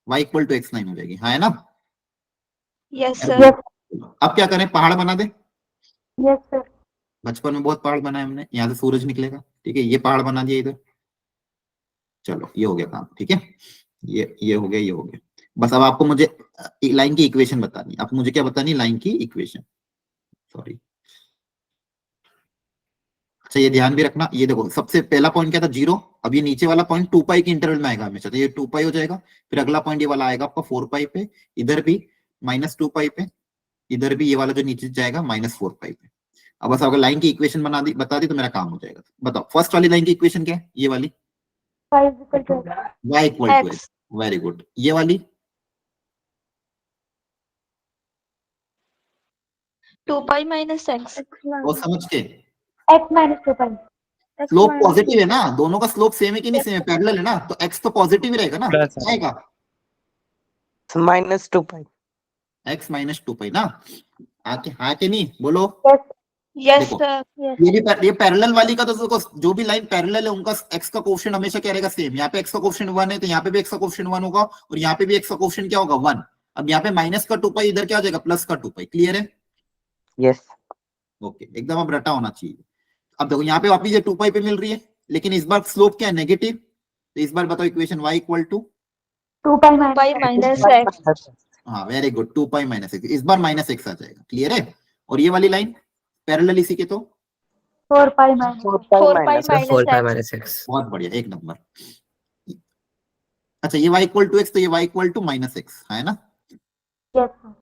y इक्वल टू x9 हो जाएगी, हाँ है ना? Yes, sir. yes अब क्या करें, पहाड़ बना दे। yes sir बचपन में बहुत पहाड़ बनाए हमने, यहाँ से सूरज निकलेगा, ठीक है, ये पहाड़ बना दिया इधर। चलो ये हो गया काम, ठीक है, ये हो गया, ये हो गया। बस अब आपको मुझे लाइन की इक्वेशन बतानी, अब मुझे क्या बतानी, लाइन की इक्वेशन, सॉरी। अच्छा ये ध्यान भी रखना, ये देखो सबसे पहला पॉइंट क्या था 0, अब ये नीचे वाला पॉइंट 2 पाई के इंटरवल में आएगा हमेशा, तो ये 2 पाई हो जाएगा। फिर अगला पॉइंट ये वाला आएगा आपका 4 पाई पे, इधर भी माइनस 2 पाई पे, इधर भी ये वाला जो नीचे जाएगा माइनस 4 पाई पे। अब बस अगर लाइन की इक्वेशन बता दी तो मेरा काम हो जाएगा। बताओ फर्स्ट वाली लाइन की इक्वेशन क्या है, ये वाली 5 equal to x y equal to X. X, very good. ये वाली 2 pi minus x. वो समझ के, x minus 2 pi slope positive है ना, दोनों का स्लोप सेम है कि नहीं सेम है, पैरेलल है ना, तो x तो पॉजिटिव ही रहेगा ना, Plus. आएगा minus 2 pi. x माइनस 2 पाई ना, आके हाँ के नहीं बोलो। yes Yes, देखो, sir. Yes. ये पैरेलल वाली का तो देखो जो भी लाइन पैरेलल है उनका x का कोएफिशिएंट हमेशा क्या रहेगा सेम। यहाँ पे x का कोएफिशिएंट 1 है तो यहाँ पे भी x का कोएफिशिएंट 1 होगा, और यहाँ पे भी x का कोएफिशिएंट क्या होगा 1। अब यहाँ पे माइनस का 2 पाई, इधर क्या आ जाएगा प्लस का 2 पाई। क्लियर है? Yes. ओके, एकदम अब रटा होना चाहिए। अब देखो यहाँ पे वापिस ये 2 पाई पे मिल रही है, लेकिन इस बार स्लोप क्या है नेगेटिव, तो इस बार बताओ equation y equal to, 2 pi 2 pi minus minus x. हाँ वेरी गुड, 2 पाई माइनस एक्स, इस बार माइनस एक्स आ जाएगा। क्लियर है? और ये वाली लाइन पैरेलल इसी के, तो 4 pi minus 4 x pi 4 pi minus. minus 4 pi x. minus x. बहुत बढ़िया, एक नंबर। अच्छा ये y इक्वल टू एक्स, तो ये y equal to minus x है ना, yes sir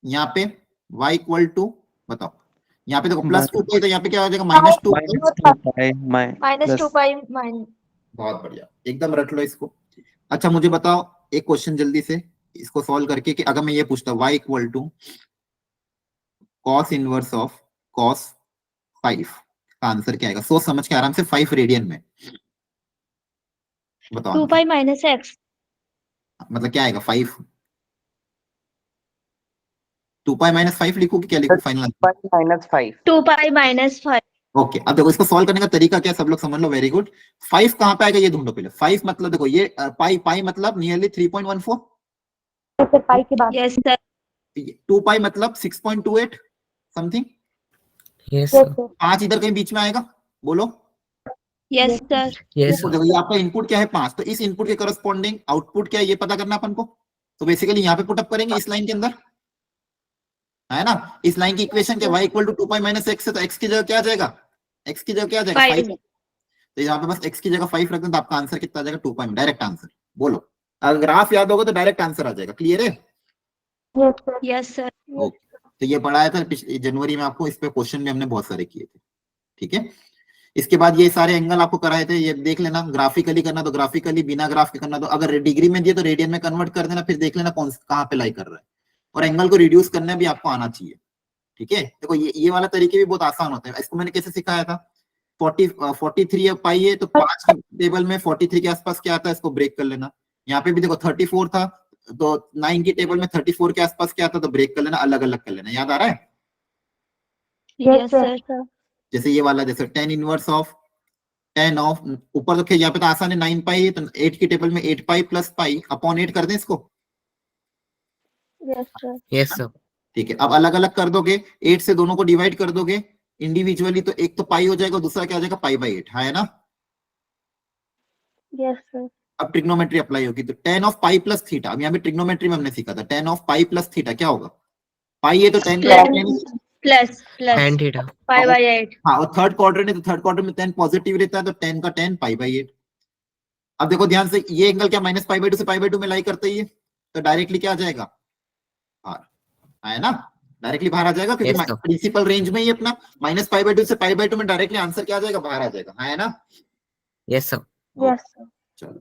यहाँ पे y इक्वल टू, बताओ यहाँ पे देखो प्लस 2 पाई, तो यहाँ पे क्या हो जाएगा माइनस 2 पाई। माइनस 2 पाई माइनस। बहुत बढ़िया, एकदम रट लो इसको। अच्छा मुझे बताओ एक क्वेश्चन जल्दी से इसको सॉल्व करके, कि अगर मैं ये पूछता y equal to cos inverse of cos 5 का आंसर क्या आएगा? सोच समझ के आराम से, 5 रेडियन में बताओ। 2 पाई माइनस एक्स। मतलब क्या आएगा? 5 2 पाई माइनस 5 लिखो कि क्या लिखो फाइनल आंसर? -5 2 पाई माइनस 5। ओके, अब देखो इसको सॉल्व करने का तरीका क्या है, सब लोग समझ लो, वेरी गुड। 5 कहाँ पे आएगा ये ढूंढो पहले। 5 मतलब देखो ये पाई, पाई मतलब नियरली 3.14, फिर पाई के बाद। Yes sir. 2 पाई मतलब 6.28 something, Yes, yes sir. Sir. 5 इधर कहीं बीच में आएगा, बोलो। Yes sir. Yes, इसको sir. देखो, ये आपका इनपुट क्या है 5, तो इस इनपुट के करस्पॉन्डिंग आउटपुट क्या है ये पता करना अपन को। तो बेसिकली यहाँ पे पुटअप करेंगे इस लाइन के अंदर, है ना। इस लाइन की इक्वेशन क्या, y equal to 2 pi minus x है, तो x की जगह क्या आ जाएगा? x की जगह क्या आ जाएगा? 5। 5। तो यहाँ पे बस x की जगह 5 रख दें, तो आपका आंसर कितना आ जाएगा? 2 पाई में, डायरेक्ट आंसर। बोलो, अगर ग्राफ याद होगा तो डायरेक्ट आंसर आ जाएगा। क्लियर है? Yes sir. Yes sir. Okay, तो ये पढ़ाया था पिछले जनवरी में आपको, इस पे क्वेश्चन भी हमने बहुत सारे किए थे, ठीक है। इसके बाद ये सारे एंगल आपको कराए थे, ये देख लेना। ग्राफिकली करना तो ग्राफिकली, बिना ग्राफ के करना तो अगर डिग्री में दिए तो रेडियन में कन्वर्ट कर देना, फिर देख लेना कौन कहाँ पे लाई कर रहा है। और एंगल को रिड्यूस करना भी आपको आना चाहिए, ठीक है। देखो ये वाला तरीके भी बहुत आसान होते हैं। इसको मैंने कैसे सिखाया था, 43 पाई है, तो 5 के टेबल में 43 के आसपास क्या आता है, इसको ब्रेक कर लेना। यहाँ पे भी देखो 34 था, तो 9 की टेबल में 34 के आसपास क्या आता, तो ब्रेक कर लेना, अलग अलग कर लेना। याद आ रहा है? Yes sir. जैसे ये वाला, जैसे 10 इनवर्स ऑफ 10 ऑफ, ऊपर तो यहाँ पे तो आसान है, 9 पाई है, तो 8 की टेबल में 8 पाई प्लस पाई अपॉन 8 कर दें इसको। Yes sir. Yes, sir. ठीक है, अब अलग अलग कर दोगे, 8 से दोनों को डिवाइड कर दोगे इंडिविजुअली, तो एक तो पाई हो जाएगा, दूसरा क्या हो जाएगा? पाई बाई 8, है ना। Yes sir. अब ट्रिग्नोमेट्री अप्लाई होगी, तो tan of pi plus theta, अब यहाँ पे ट्रिग्नोमेट्री में हमने सीखा था tan of pi plus theta क्या होगा? पाई है तो tan plus Tan theta. Pi by 8। हाँ, और थर्ड क्वाड्रेंट है तो थर्ड क्वाड्रेंट में tan पॉजिटिव रहता है, तो tan का tan पाई बाई 8। अब देखो ध्यान से, ये एंगल क्या माइनस पाई बाई 2 से पाई बाई 2 में लाई करते ही है, तो डायरेक्टली क्या आ जाएगा? बाहर, है ना, डायरेक्टली बाहर आ जाएगा, क्योंकि Yes, sir. प्रिंसिपल रेंज में ही अपना माइनस पाई बाई 2 से पाई बाई 2 में डायरेक्टली आंसर क्या आ जाएगा? बाहर आ जाएगा, है ना। Yes, sir. Yes sir. चलो,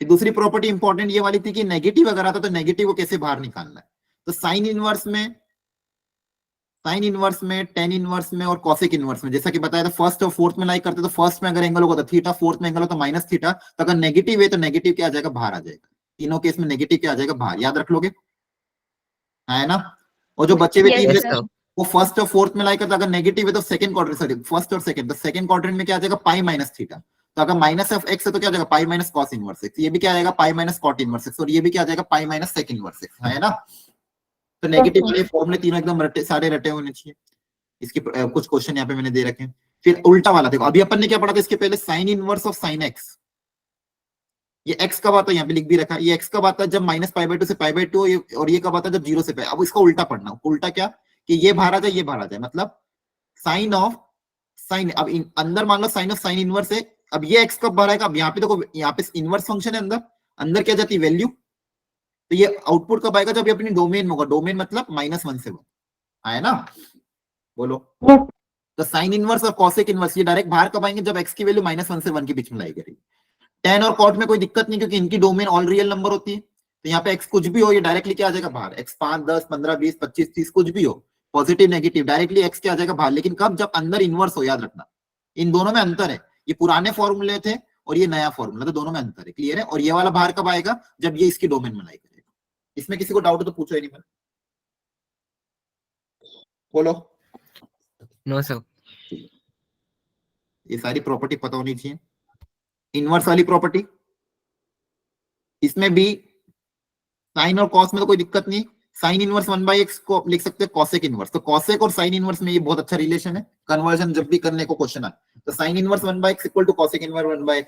फिर दूसरी प्रॉपर्टी इंपॉर्टेंट ये वाली थी कि नेगेटिव अगर आता तो नेगेटिव को कैसे बाहर निकालना है। तो साइन इनवर्स में, टेन इनवर्स में और कॉसेक इनवर्स में, जैसा कि बताया था फर्स्ट और फोर्थ में लाई करते, तो फर्स्ट में अगर एंगल होगा तो थीटा, फोर्थ में एंगल हो तो माइनस थीटा, तो अगर नेगेटिव है तो नेगेटिव क्या आ जाएगा? बाहर आ जाएगा। तीनों केस में नेगेटिव क्या आ जाएगा? बाहर। याद रख लोगे, है ना। और जो बचे हुए Yes, तीन Yes, रहते हैं, sir. वो फर्स्ट और फोर्थ में लाई करता, अगर नेगेटिव है तो सेकंड क्वाड्रेंट, सॉरी फर्स्ट और सेकंड, तो सेकंड क्वाड्रेंट में क्या आ जाएगा? Pi minus theta. तो अगर माइनस ऑफ एक्स है तो क्या आ जाएगा? Pi minus cos inverse x. ये भी क्या आ जाएगा? Pi minus cot inverse x. और ये भी क्या आ जाएगा? Pi minus sec inverse x, है ना। तो नेगेटिव वाले फॉर्मूले तीनों एकदम सारे रटे होने चाहिए। इसके कुछ क्वेश्चन यहाँ पे मैंने दे रखे हैं। फिर उल्टा वाला देखो, अभी अपन ने क्या पढ़ा था इसके पहले? Sign inverse of sine x. ये x कब आता है? यहाँ पे लिख भी रखा है। ये x कब आता है? जब माइनस पाई बाई 2 से पाई बाई 2, और ये कब आता है? जब 0 से पाई। अब इसका उल्टा पढ़ना। उल्टा क्या? कि ये बाहर आ जाए, ये बाहर आ जाए, मतलब साइन ऑफ साइन। अब अंदर मान लो साइन ऑफ साइन इनवर्स है, अब ये x कब बाहर आएगा? अब यहाँ पे देखो, यहाँ पे इनवर्स फंक्शन है, अंदर अंदर क्या जाती है? वैल्यू। तो ये आउटपुट कब आएगा? जब ये अपनी डोमेन में होगा। डोमेन मतलब -1 से 1, है ना। बोलो। यस तो साइन इनवर्स और कॉसेक इनवर्स ये डायरेक्ट बाहर कब आएंगे? जब x की वैल्यू -1 से 1 के बीच में लाई करेगी। टेन और कॉट में कोई दिक्कत नहीं, क्योंकि इनकी डोमेन ऑल रियल नंबर होती है। तो यहाँ पे x कुछ भी हो, ये डायरेक्टली क्या आ जाएगा? बाहर। x 5, 10, 15, 20, 25, 30 कुछ भी हो, पॉजिटिव नेगेटिव, डायरेक्टली x क्या आ जाएगा? बाहर। लेकिन कब? जब अंदर इनवर्स हो। याद रखना, इन दोनों में अंतर है। ये पुराने फॉर्मूले थे और ये नया फॉर्मूला, तो दोनों में अंतर है। क्लियर है? और ये वाला बाहर कब आएगा? जब ये इसकी डोमेन में लाई करेगा। इसमें किसी को डाउट हो तो पूछो। नहीं, बोलो। No, sir. ये सारी प्रॉपर्टी पता होनी चाहिए। इनवर्स वाली प्रॉपर्टी, इसमें भी साइन और कॉस में तो कोई दिक्कत नहीं। साइन इनवर्स 1/x को लिख सकते हैं कॉसेक इनवर्स। तो कॉसेक और साइन इनवर्स में ये बहुत अच्छा रिलेशन है। कन्वर्जन जब भी करने को क्वेश्चन आए तो sine inverse 1/x equal to cosec inverse 1/x,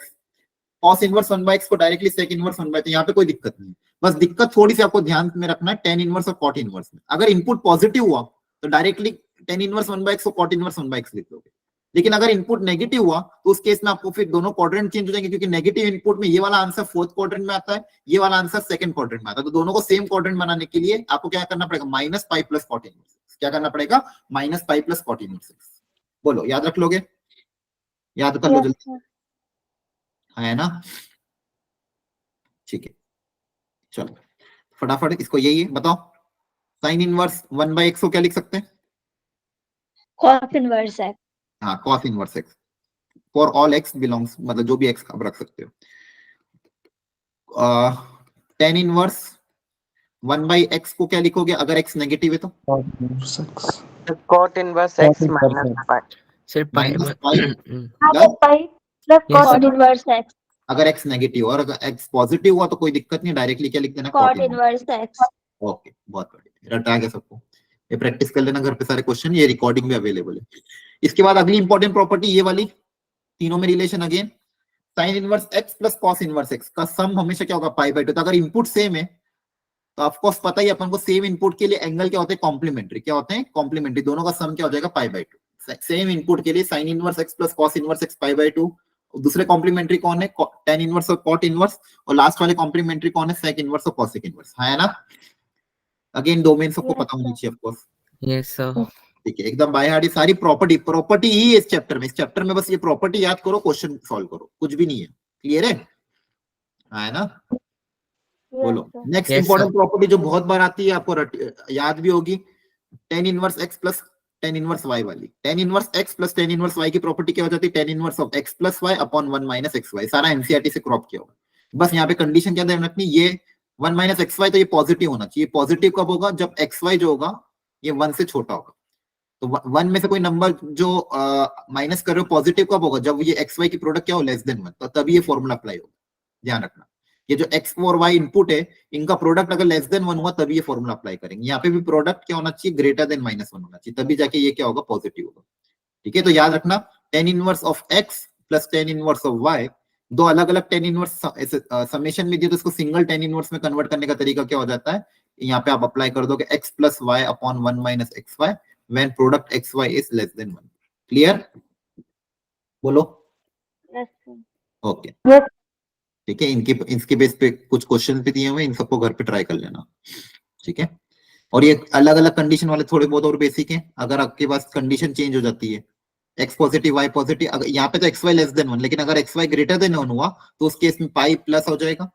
cos inverse 1/x को डायरेक्टली सेक इनवर्स 1/x। तो यहाँ पे कोई दिक्कत नहीं। बस दिक्कत थोड़ी सी आपको ध्यान में रखना है टेन इनवर्स और कॉट इनवर्स में। अगर इनपुट पॉजिटिव हुआ तो डायरेक्टली टेन इनवर्स 1/x को कॉट इनवर्स 1/x लिख दोगे। लेकिन अगर इनपुट नेगेटिव हुआ तो उस केस में आपको फिर दोनों क्वाड्रेंट चेंज हो जाएंगे, क्योंकि नेगेटिव इनपुट में ये वाला आंसर फोर्थ क्वाड्रेंट में आता है, ये वाला आंसर सेकंड क्वाड्रेंट में आता है। तो दोनों को सेम क्वाड्रेंट बनाने के लिए आपको क्या करना पड़ेगा? -Pi plus cot inverse. क्या करना पड़ेगा, minus pi plus cot inverse x. बोलो याद रख लोगे, याद कर लो Yes, जल्दी, sir. है ना, ठीक है चलो फटाफट इसको यही है बताओ, साइन इनवर्स 1/x को क्या लिख सकते हैं, cos inverse x, हाँ cos inverse x, for all x belongs, मतलब जो भी एक्स आप रख सकते हो। टेन इनवर्स 1/x को क्या लिखोगे अगर x नेगेटिव है तो, cot inverse x minus pi. सिर्फ minus pi Minus pi plus Yes, cos cot sir. inverse x, अगर x नेगेटिव, और अगर x पॉजिटिव हुआ तो कोई दिक्कत नहीं, डायरेक्टली क्या लिख देना, cot inverse x, ओके बहुत बढ़िया, रटा गया सबको, ये प्रैक्टिस कर लेना घर पे सारे क्वेश्चन, ये रिकॉर्डिंग भी अवेलेबल है। इसके बाद अगली इंपॉर्टेंट प्रॉपर्टी ये वाली, तीनों में relation again, sine inverse x plus cos inverse x का सम हमेशा क्या होगा, पाई बाय 2। तो अगर इनपुट सेम है तो ऑफकोर्स पता ही अपन को, सेम इनपुट के लिए एंगल क्या होते हैं, कॉम्प्लीमेंट्री, क्या होते हैं कॉम्प्लीमेंट्री, दोनों का सम क्या हो जाएगा, पाई बाय 2। सेम इनपुट के लिए sine inverse x plus cos inverse x pi by 2, दूसरे कॉम्प्लीमेंट्री कौन है, टेन इनवर्स और कॉट इनवर्स, और लास्ट वाले कॉम्प्लीमेंट्री कौन है, सेक इनवर्स और कॉसेक इनवर्स, है ना। अगेन डोमेन सबको Yes, पता होनी चाहिए ऑफकोर्स, Yes, sir. ठीक है एकदम बाय हार्ट, ये सारी प्रॉपर्टी ही है इस चैप्टर में, इस चैप्टर में बस ये प्रॉपर्टी याद करो, क्वेश्चन सॉल्व करो, कुछ भी नहीं है, क्लियर है ना। Yes, बोलो sir. Next Yes, important sir. Property जो बहुत बार आती है, आपको याद भी होगी, tan inverse x plus tan inverse y वाली, tan inverse x plus tan inverse y की प्रॉपर्टी क्या हो जाती है, tan inverse of x plus y upon 1 minus x y, सारा एनसीईआरटी से क्रॉप किया होगा। बस यहाँ पे कंडीशन क्या ध्यान रखनी, ये 1 माइनस एक्स वाई तो ये पॉजिटिव होना चाहिए, पॉजिटिव कब होगा, जब एक्स वाई जो होगा ये 1 से छोटा होगा, तो 1 में से कोई नंबर जो माइनस कर रहे हो पॉजिटिव कब होगा, जब ये एक्स वाई की प्रोडक्ट क्या हो, लेस देन 1, तो तभी ये फॉर्मूला अप्लाई होगा, ध्यान रखना। ये जो एक्स और वाई इनपुट है, इनका प्रोडक्ट अगर लेस देन 1 हुआ तभी ये फॉर्मूला अप्लाई करेंगे, यहाँ पे भी प्रोडक्ट क्या होना चाहिए, ग्रेटर देन -1 होना चाहिए, तभी जाके ये क्या होगा, पॉजिटिव होगा, ठीक है। तो याद रखना tan inverse of x plus tan inverse of y, दो अलग अलग टेन इनवर्स समेशन में दिए, तो इसको सिंगल टेन इनवर्स में कन्वर्ट करने का तरीका क्या हो जाता है, यहाँ पे आप अप्लाई कर दोगे x plus y upon 1 minus x y when product xy is less than 1, clear, बोलो Yes, sir. Okay Yes. ठीक है। इनके बेस पे कुछ क्वेश्चन भी दिए हुए हैं, इन सबको घर पे ट्राई कर लेना, ठीक है। और ये अलग अलग कंडीशन वाले थोड़े बहुत और बेसिक हैं, अगर आपके पास कंडीशन चेंज हो जाती है, एक्स पॉजिटिव वाई पॉजिटिव, अगर यहाँ पे तो एक्स वाई लेस देन 1, लेकिन अगर एक्स वाई ग्रेटर देन 1 हुआ तो उस केस में पाई प्लस हो जाएगा,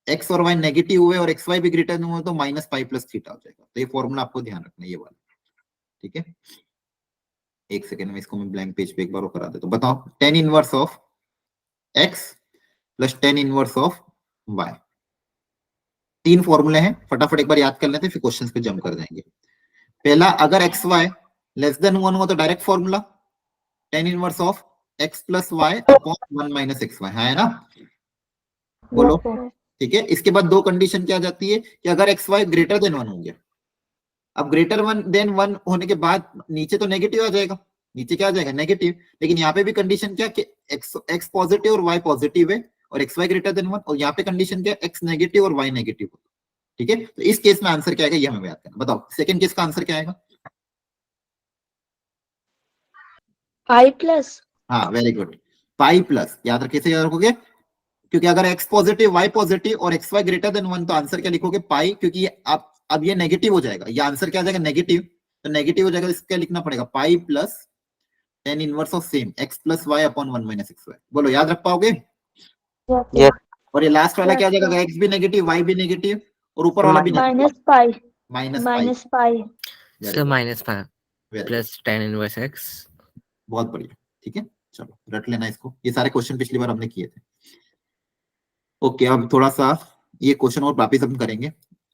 एक्स और वाई नेगेटिव हुए और एक्स वाई भी ग्रेटर देन हुआ तो माइनस पाई प्लस थीटा हो जाएगा, तो ये फॉर्मूला आपको ध्यान रखना है, ये वाला, ठीक है। एक सेकेंड में इसको मैं ब्लैंक पेज पे एक बार करा देता हूं, बताओ tan inverse of x plus tan inverse of y, तीन फॉर्मूले हैं, फटाफट एक बार याद कर लेते हैं, फिर क्वेश्चंस पे जंप कर जाएंगे। पहला, अगर एक्स वाई लेस देन 1 हुआ तो direct formula tan inverse of x plus y upon 1 minus x y, है ना, बोलो Yes, sir. ठीक है। इसके बाद दो कंडीशन क्या जाती है कि अगर एक्स वाई ग्रेटर देन 1 हो गया, अब ग्रेटर देन 1 होने के बाद नीचे तो नेगेटिव आ जाएगा, नीचे क्या आ जाएगा, नेगेटिव, लेकिन यहाँ पे भी कंडीशन क्या कि एक्स पॉजिटिव और वाई पॉजिटिव है और एक्स वाई ग्रेटर देन 1, और यहाँ पे कंडीशन क्या, एक्स नेगेटिव और वाई नेगेटिव, ठीक है। तो इस केस में आंसर क्या आएगा, ये हमें याद करना, बताओ सेकंड केस का आंसर क्या आएगा, pi plus, हाँ वेरी गुड, पाई प्लस, याद रखिए, कैसे याद रखोगे, क्योंकि अगर एक्स पॉजिटिव वाई पॉजिटिव और एक्स वाई ग्रेटर देन 1 तो आंसर क्या लिखोगे, पाई, क्योंकि आप अब ये नेगेटिव हो जाएगा, ये आंसर क्या आ जाएगा, नेगेटिव, तो नेगेटिव हो जाएगा, इसका लिखना पड़ेगा pi plus tan inverse of same x plus y upon 1 minus x y, बोलो याद रख पाओगे। Yes, sir. Yes. और ये लास्ट वाला Yes, क्या आ जाएगा, sir. एक्स भी नेगेटिव वाई भी नेगेटिव और ऊपर वाला भी minus pi, minus pi, minus pi, Sir, minus pi very plus tan inverse x. बहुत बढ़िया, ठीक है, चलो रट लेना इसको, ये सारे क्वेश्चन पिछली बार हमने किए थे। ओके, अब थोड़ा सा ये क्वेश्चन और वापिस हम करेंगे,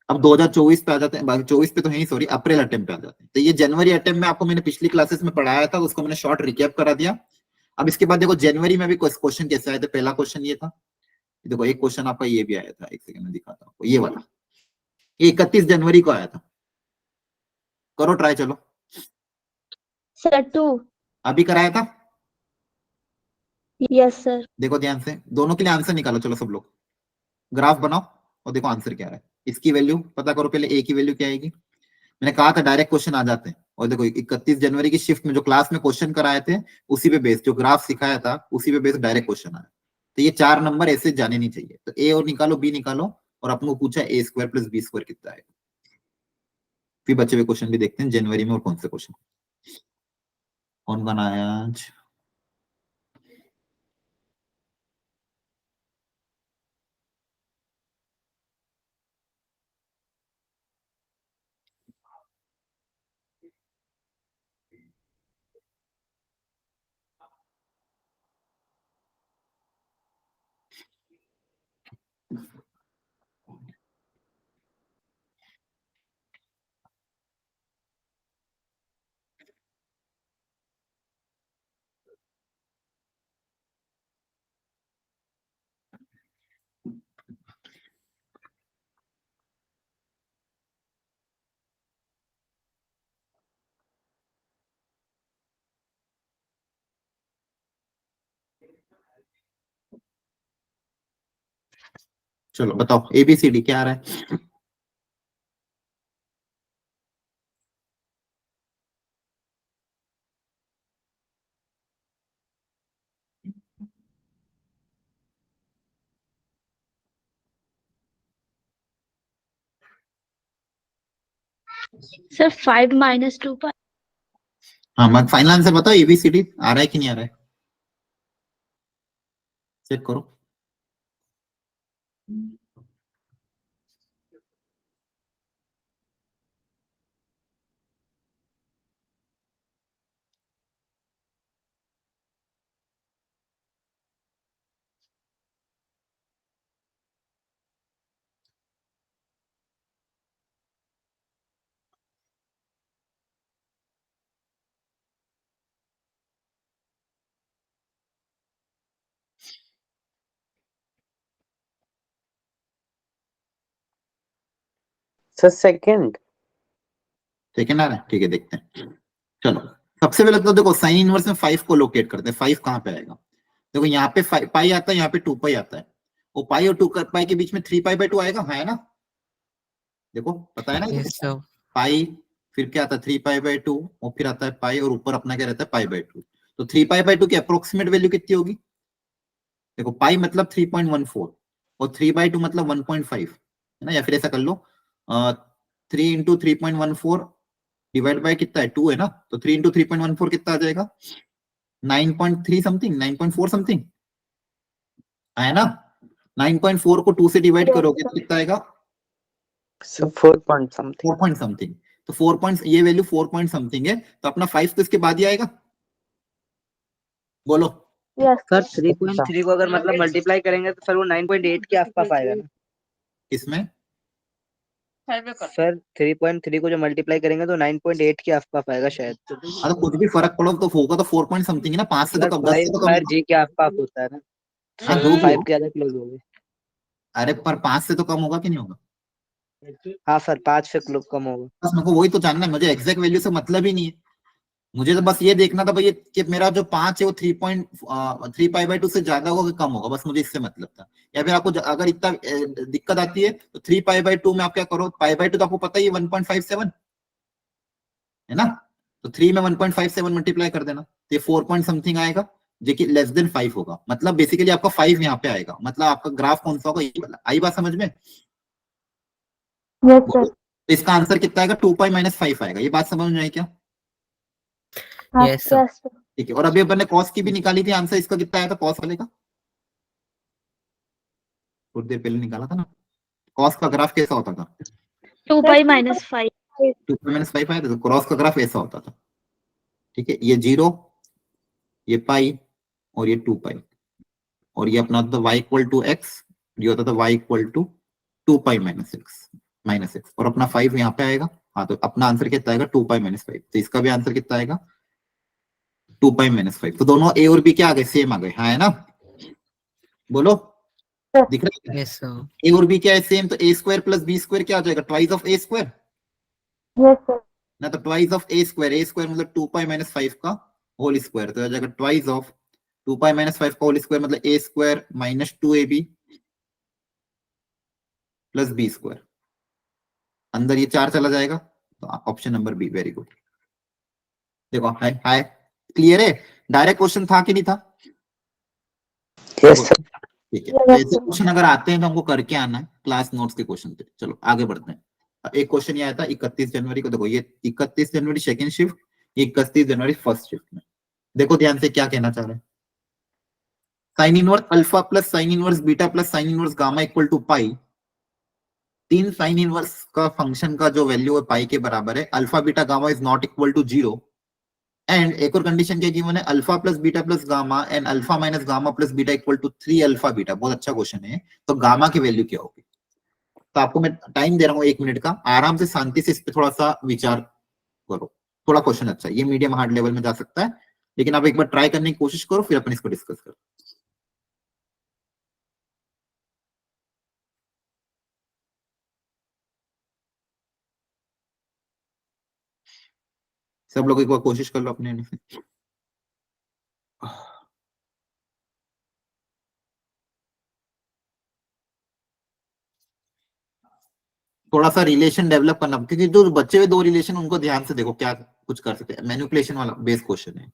अब 2024 पे आ जाते हैं, 24 पे तो है ही, सॉरी अप्रैल अटेम्प्ट पे आ जाते हैं। तो ये जनवरी अटेम्प्ट में आपको मैंने पिछली क्लासेस में पढ़ाया था, उसको मैंने शॉर्ट रिकैप करा दिया। अब इसके बाद देखो जनवरी में भी क्वेश्चन कैसे आए थे, पहला क्वेश्चन ये था, देखो एक क्वेश्चन आपका ये भी आया था, एक सेकंड में दिखाता हूँ, ये वाला, ये 31 जनवरी को आया था, करो ट्राई, चलो sir 2, अभी कराया था, yes sir, देखो ध्यान से, दोनों के लिए आंसर निकालो, चलो सब लोग ग्राफ बनाओ और देखो आंसर क्या आ रहा है, इसकी वैल्यू पता करो पहले, ए की वैल्यू क्या आएगी, मैंने कहा था डायरेक्ट क्वेश्चन आ जाते हैं, और देखो 31 जनवरी की शिफ्ट में जो क्लास में क्वेश्चन कराए थे उसी पे बेस, जो ग्राफ सिखाया था उसी पे बेस डायरेक्ट क्वेश्चन आया, तो ये 4 नंबर ऐसे जाने नहीं चाहिए, तो ए और निकालो बी निकालो, और अपने को पूछा ए स्क्वायर प्लस बी स्क्वायर कितना है, फिर बचे हुए क्वेश्चन भी देखते हैं जनवरी में और कौन से क्वेश्चन कौन बनाया आज। चलो बताओ ABCD क्या आ रहा है। Sir 5 minus 2 pi. हाँ मैं फाइनल आंसर बताओ ABCD आ रहा है कि नहीं आ रहा है, चेक करो। Sir second. सेकंड आ रहा है, ठीक है देखते हैं। चलो सबसे पहले तो देखो साइन इनवर्स में 5 को लोकेट करते हैं। 5 कहाँ पे आएगा, देखो यहाँ पे पाई आता है, यहाँ पे 2 पाई आता है। वो पाई और 2 पाई के बीच में 3 पाई बाय 2 आएगा, है ना। देखो पता है ना, Yes, sir. पाई फिर क्या आता है 3 पाई बाय 2 और फिर आता है पाई और ऊपर अपना क्या रहता है पाई बाय 2। तो 3 पाई बाय 2 की अप्रोक्सीमेट वैल्यू कितनी होगी, देखो पाई मतलब 3.14 और 3 बाय 2 मतलब 1.5 है ना। या फिर ऐसा कर लो 3 इंटू 3.14 डिवाइड बाय कितना है 2 है ना, तो 3 इंटू 3.14 कितना आ जाएगा 9.3 समथिंग 9.4 समथिंग है ना। 9.4 को 2 से डिवाइड करोगे तो कितना आएगा sir 4 point something. 4 point something. तो 4 पॉइंट ये वैल्यू 4 पॉइंट समथिंग है, तो अपना 5 तो इसके बाद ही आएगा, बोलो। Yes, sir sir. 3.3 को अगर मतलब मल्टीप्लाई करेंगे तो सर वो 9.8 के आसपास आएगा ना। इसमें सर 3.3 को जो मल्टीप्लाई करेंगे तो 9.8 के आसपास आएगा शायद। अगर कुछ भी फर्क पड़ो तो होगा तो 4 पॉइंट समथिंग है ना, 5 से तो कम 10 से तो कम सर जी के आसपास होता है ना। हाँ जो भी 5 हो। के ज्यादा क्लोज हो गए। अरे पर 5 से तो कम होगा कि नहीं होगा, हाँ सर 5 से कम होगा। बस मेरे को वही तो जानना है, मुझे एग्जैक्ट वैल्यू से मतलब ही नहीं है। मुझे तो बस ये देखना था भाई कि मेरा जो 5 है वो 3.3 पाई बाय 2 से ज्यादा होगा कि कम होगा, बस मुझे इससे मतलब था। या फिर आपको अगर इतना दिक्कत आती है तो 3 पाई बाय 2 में आप क्या करो, पाई बाय 2 तो आपको पता ही 1.57 है ना, तो 3 में 1.57 मल्टीप्लाई कर देना तो ये 4 पॉइंट समथिंग आएगा जो कि लेस देन 5 होगा। मतलब बेसिकली आपका 5 यहाँ पे आएगा, मतलब आपका ग्राफ कौन सा होगा ये वाला। आई बात समझ में। Yes, sir. तो इसका आंसर कितना आएगा 2 पाई माइनस 5 आएगा, ये बात समझ में आई क्या। Yes, sir. Yes, sir. ठीक है, और अभी अपन ने कॉस की भी निकाली थी, आंसर इसका कितना आया था कॉस वाले का, थोड़ी देर पहले निकाला था ना। कॉस का ग्राफ कैसा होता था 2 pi minus 5. 2 पाई माइनस 5 आया था, तो क्रॉस का ग्राफ ऐसा होता था। ठीक है, ये 0 ये पाई और ये 2 पाई और ये अपना होता था y इक्वल टू एक्स, ये होता था y equal to 2 pi minus x और अपना 5 यहाँ पे आएगा। हाँ तो अपना आंसर कितना आएगा 2 पाई माइनस 5, तो इसका भी आंसर कितना आएगा 2 पाई माइनस 5। तो दोनों a और b क्या आ गए सेम आ गए, हाँ है ना, बोलो दिख रहा है। Yes, sir. a और b क्या है सेम, तो a square plus b square क्या आ जाएगा twice of a square Yes, sir. ना, तो ट्वाइस ऑफ a स्क्वायर मतलब 2 पाई माइनस 5 का होल स्क्वायर, तो आ जाएगा ट्वाइस ऑफ 2 पाई माइनस 5 का होल स्क्वायर मतलब a square minus 2ab plus b square, अंदर ये 4 चला जाएगा, तो option number b very good. देखो हाय हाय क्लियर है, डायरेक्ट क्वेश्चन था कि नहीं था। Yes sir. ठीक है, तो ऐसे क्वेश्चन अगर आते हैं तो हमको करके आना है क्लास नोट्स के क्वेश्चन पे। चलो आगे बढ़ते हैं। एक क्वेश्चन ये आया था 31 जनवरी को, देखो ये 31 जनवरी सेकेंड शिफ्ट, 31 जनवरी फर्स्ट शिफ्ट में। देखो ध्यान से क्या कहना चाह रहे हैं, sine inverse alpha plus sine inverse beta plus sine inverse gamma equal to pi. 3 sine inverse का फंक्शन का जो वैल्यू है पाई के बराबर है, alpha beta gamma is not equal to 0। And एक और कंडीशन क्या गिवन है, alpha plus beta plus gamma and alpha minus gamma plus beta equal to 3 alpha beta. बहुत अच्छा क्वेश्चन है। तो गामा की वैल्यू क्या होगी? तो आपको मैं टाइम दे रहा हूँ 1 मिनट का, आराम से शांति से इस पे थोड़ा सा विचार करो। थोड़ा क्वेश्चन अच्छा है, ये मीडियम हार्ड लेवल में जा सकता है, लेकिन आप एक बार ट्राई करने की कोशिश करो, फिर अपन इसको डिस्कस करो। सब लोग एक बार कोशिश कर लो अपने। थोड़ा सा रिलेशन डेवलप करना, क्योंकि जो बच्चे हुए 2 रिलेशन उनको ध्यान से देखो, क्या कुछ कर सकते हैं। मैनिपुलेशन वाला बेस क्वेश्चन है।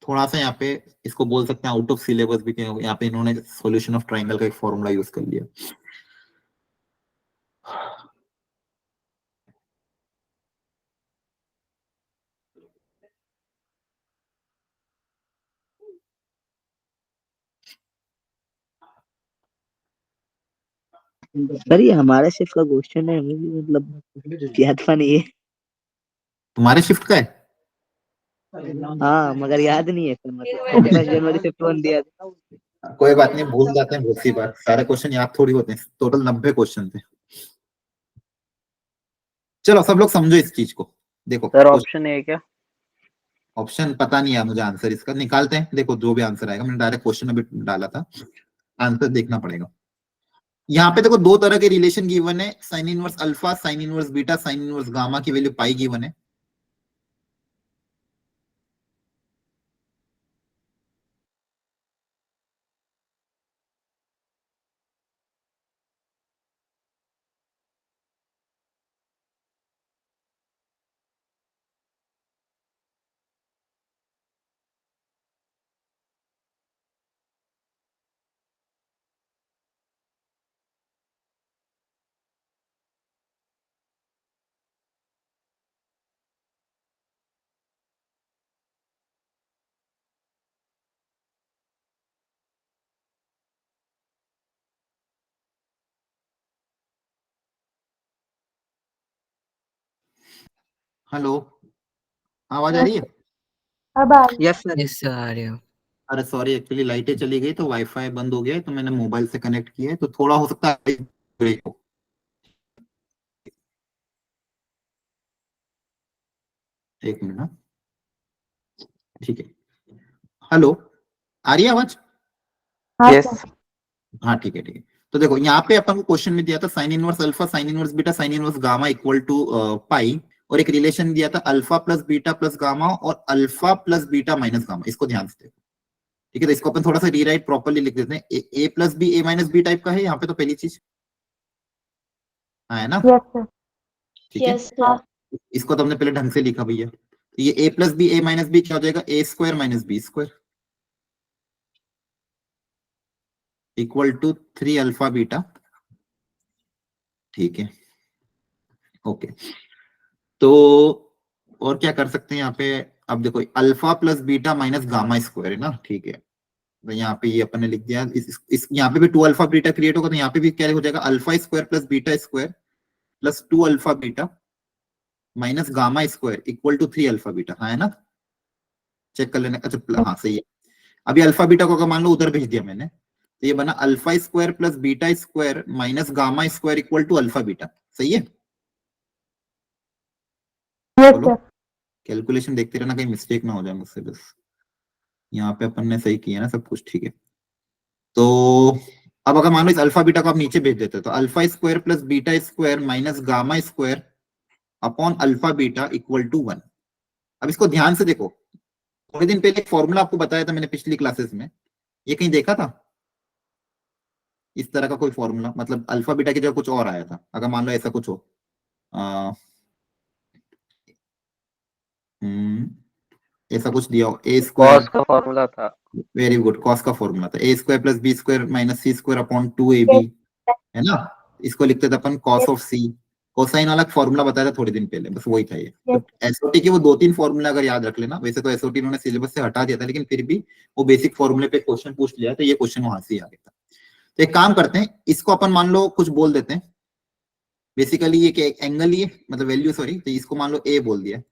थोड़ा सा यहाँ पे इसको बोल सकते हैं आउट ऑफ सिलेबस भी, क्योंकि यहाँ पे इन्होंने सॉल्यूशन ऑफ ट्रायंगल का एक फॉर्मूला यूज कर लिया। सर ये हमारे शिफ्ट का क्वेश्चन है, हमें भी मतलब याद था नहीं है। तुम्हारे शिफ्ट का है? हाँ मगर याद नहीं है, फिर मतलब 31 जनवरी शिफ्ट 1 दिया था। कोई बात नहीं, भूल जाते हैं बहुत सी बार, सारे क्वेश्चन याद थोड़ी होते हैं। टोटल 90 क्वेश्चन थे। चलो सब लोग समझो इस चीज को। देखो सर ऑप्शन है क्या? ऑप्शन पता नहीं है मुझे, आंसर इसका निकालते हैं। देखो जो भी आंसर आएगा, मैंने डायरेक्ट क्वेश्चन अभी डाला था, आंसर देखना पड़ेगा। यहाँ पे देखो 2 तरह के रिलेशन गिवन है, sign inverse alpha, sine inverse beta, sine inverse gamma की वैल्यू पाई गिवन है। हेलो, आवाज आ रही है? अब आ रही है। Yes sir. यस सर, आ रहे हो। अरे सॉरी, एक्चुअली लाइटें चली गई तो वाईफाई बंद हो गया है, तो मैंने मोबाइल से कनेक्ट किया है, तो थोड़ा हो सकता है ब्रेक हो। एक मिनट ना। ठीक है। हेलो, आ रही है आवाज? हाँ यस। सर। हाँ ठीक है ठीक है। तो देखो यहाँ पे अपन को क्वेश्चन में दिया था sine inverse alpha, sine inverse beta, sine inverse gamma equal to pi, और एक रिलेशन दिया था alpha plus beta plus gamma और alpha plus beta minus gamma. इसको ध्यान से देखो, ठीक है। तो इसको अपन थोड़ा सा रीराइट प्रॉपर्ली लिख देते हैं। ए plus b a minus B type का है यहाँ पे, तो पहली चीज हाँ है ना, यस सर। ठीक है। Yes sir. इसको तो हमने पहले ढंग से लिखा भैया। तो ये a plus b a minus b क्या हो जाएगा, a square minus b square equal to 3 alpha beta, ठीक है। ओके, तो और क्या कर सकते हैं यहाँ पे? अब देखो alpha plus beta minus gamma square है ना, ठीक है। तो यहाँ पे ये अपन ने लिख दिया, इस यहाँ पे भी 2 अल्फा बीटा क्रिएट होगा, तो यहाँ पे भी क्या हो जाएगा, alpha square plus beta square plus 2 alpha beta minus gamma square equal to 3 alpha beta. हाँ है ना, चेक कर लेना। अच्छा हाँ सही है। अभी अल्फा बीटा को अगर मान लो उधर भेज दिया मैंने, तो ये बना alpha square plus beta square minus gamma square equal to alpha beta. सही है? यस बोलो, सर। कैलकुलेशन देखते रहना, कहीं मिस्टेक ना हो जाए मुझसे बस। यहाँ पे अपन ने सही किया ना सब कुछ, ठीक है। तो अब अगर मान लो इस अल्फा बीटा को आप नीचे भेज देते हो, तो alpha square plus beta square minus gamma square upon alpha beta equal to 1। अब इसको ध्यान से देखो, थोड़े दिन पहले एक फॉर्मूला आपको बताया था मैंने पिछली क्लासेस में, ये कहीं देखा था इस तरह का कोई फॉर्मूला? मतलब अल्फा बीटा की जगह कुछ और आया था, अगर मान लो ऐसा कुछ हो। आ, ऐसा कुछ दिया हो, ए कॉस स्क्वायर, का फॉर्मूला था। वेरी गुड, कॉस का फॉर्मूला था a square plus b square minus c square upon 2ab, है ना। इसको लिखते थे अपन कॉस ऑफ सी। कोसाइन वाला फॉर्मूला बताया था थोड़े दिन पहले, बस वही था ये। तो एसओटी के वो 2-3 फॉर्मूला अगर याद रख लेना, वैसे तो एसओटी उन्होंने सिलेबस से हटा दिया था, लेकिन फिर भी वो बेसिक फॉर्मूले पे क्वेश्चन पूछ लिया, तो ये क्वेश्चन वहां से आ गया था। तो एक काम करते हैं, इसको अपन मान लो कुछ बोल देते हैं, बेसिकली ये क्या एंगल, ये मतलब वैल्यू, सॉरी, तो इसको मान लो ए बोल दिया,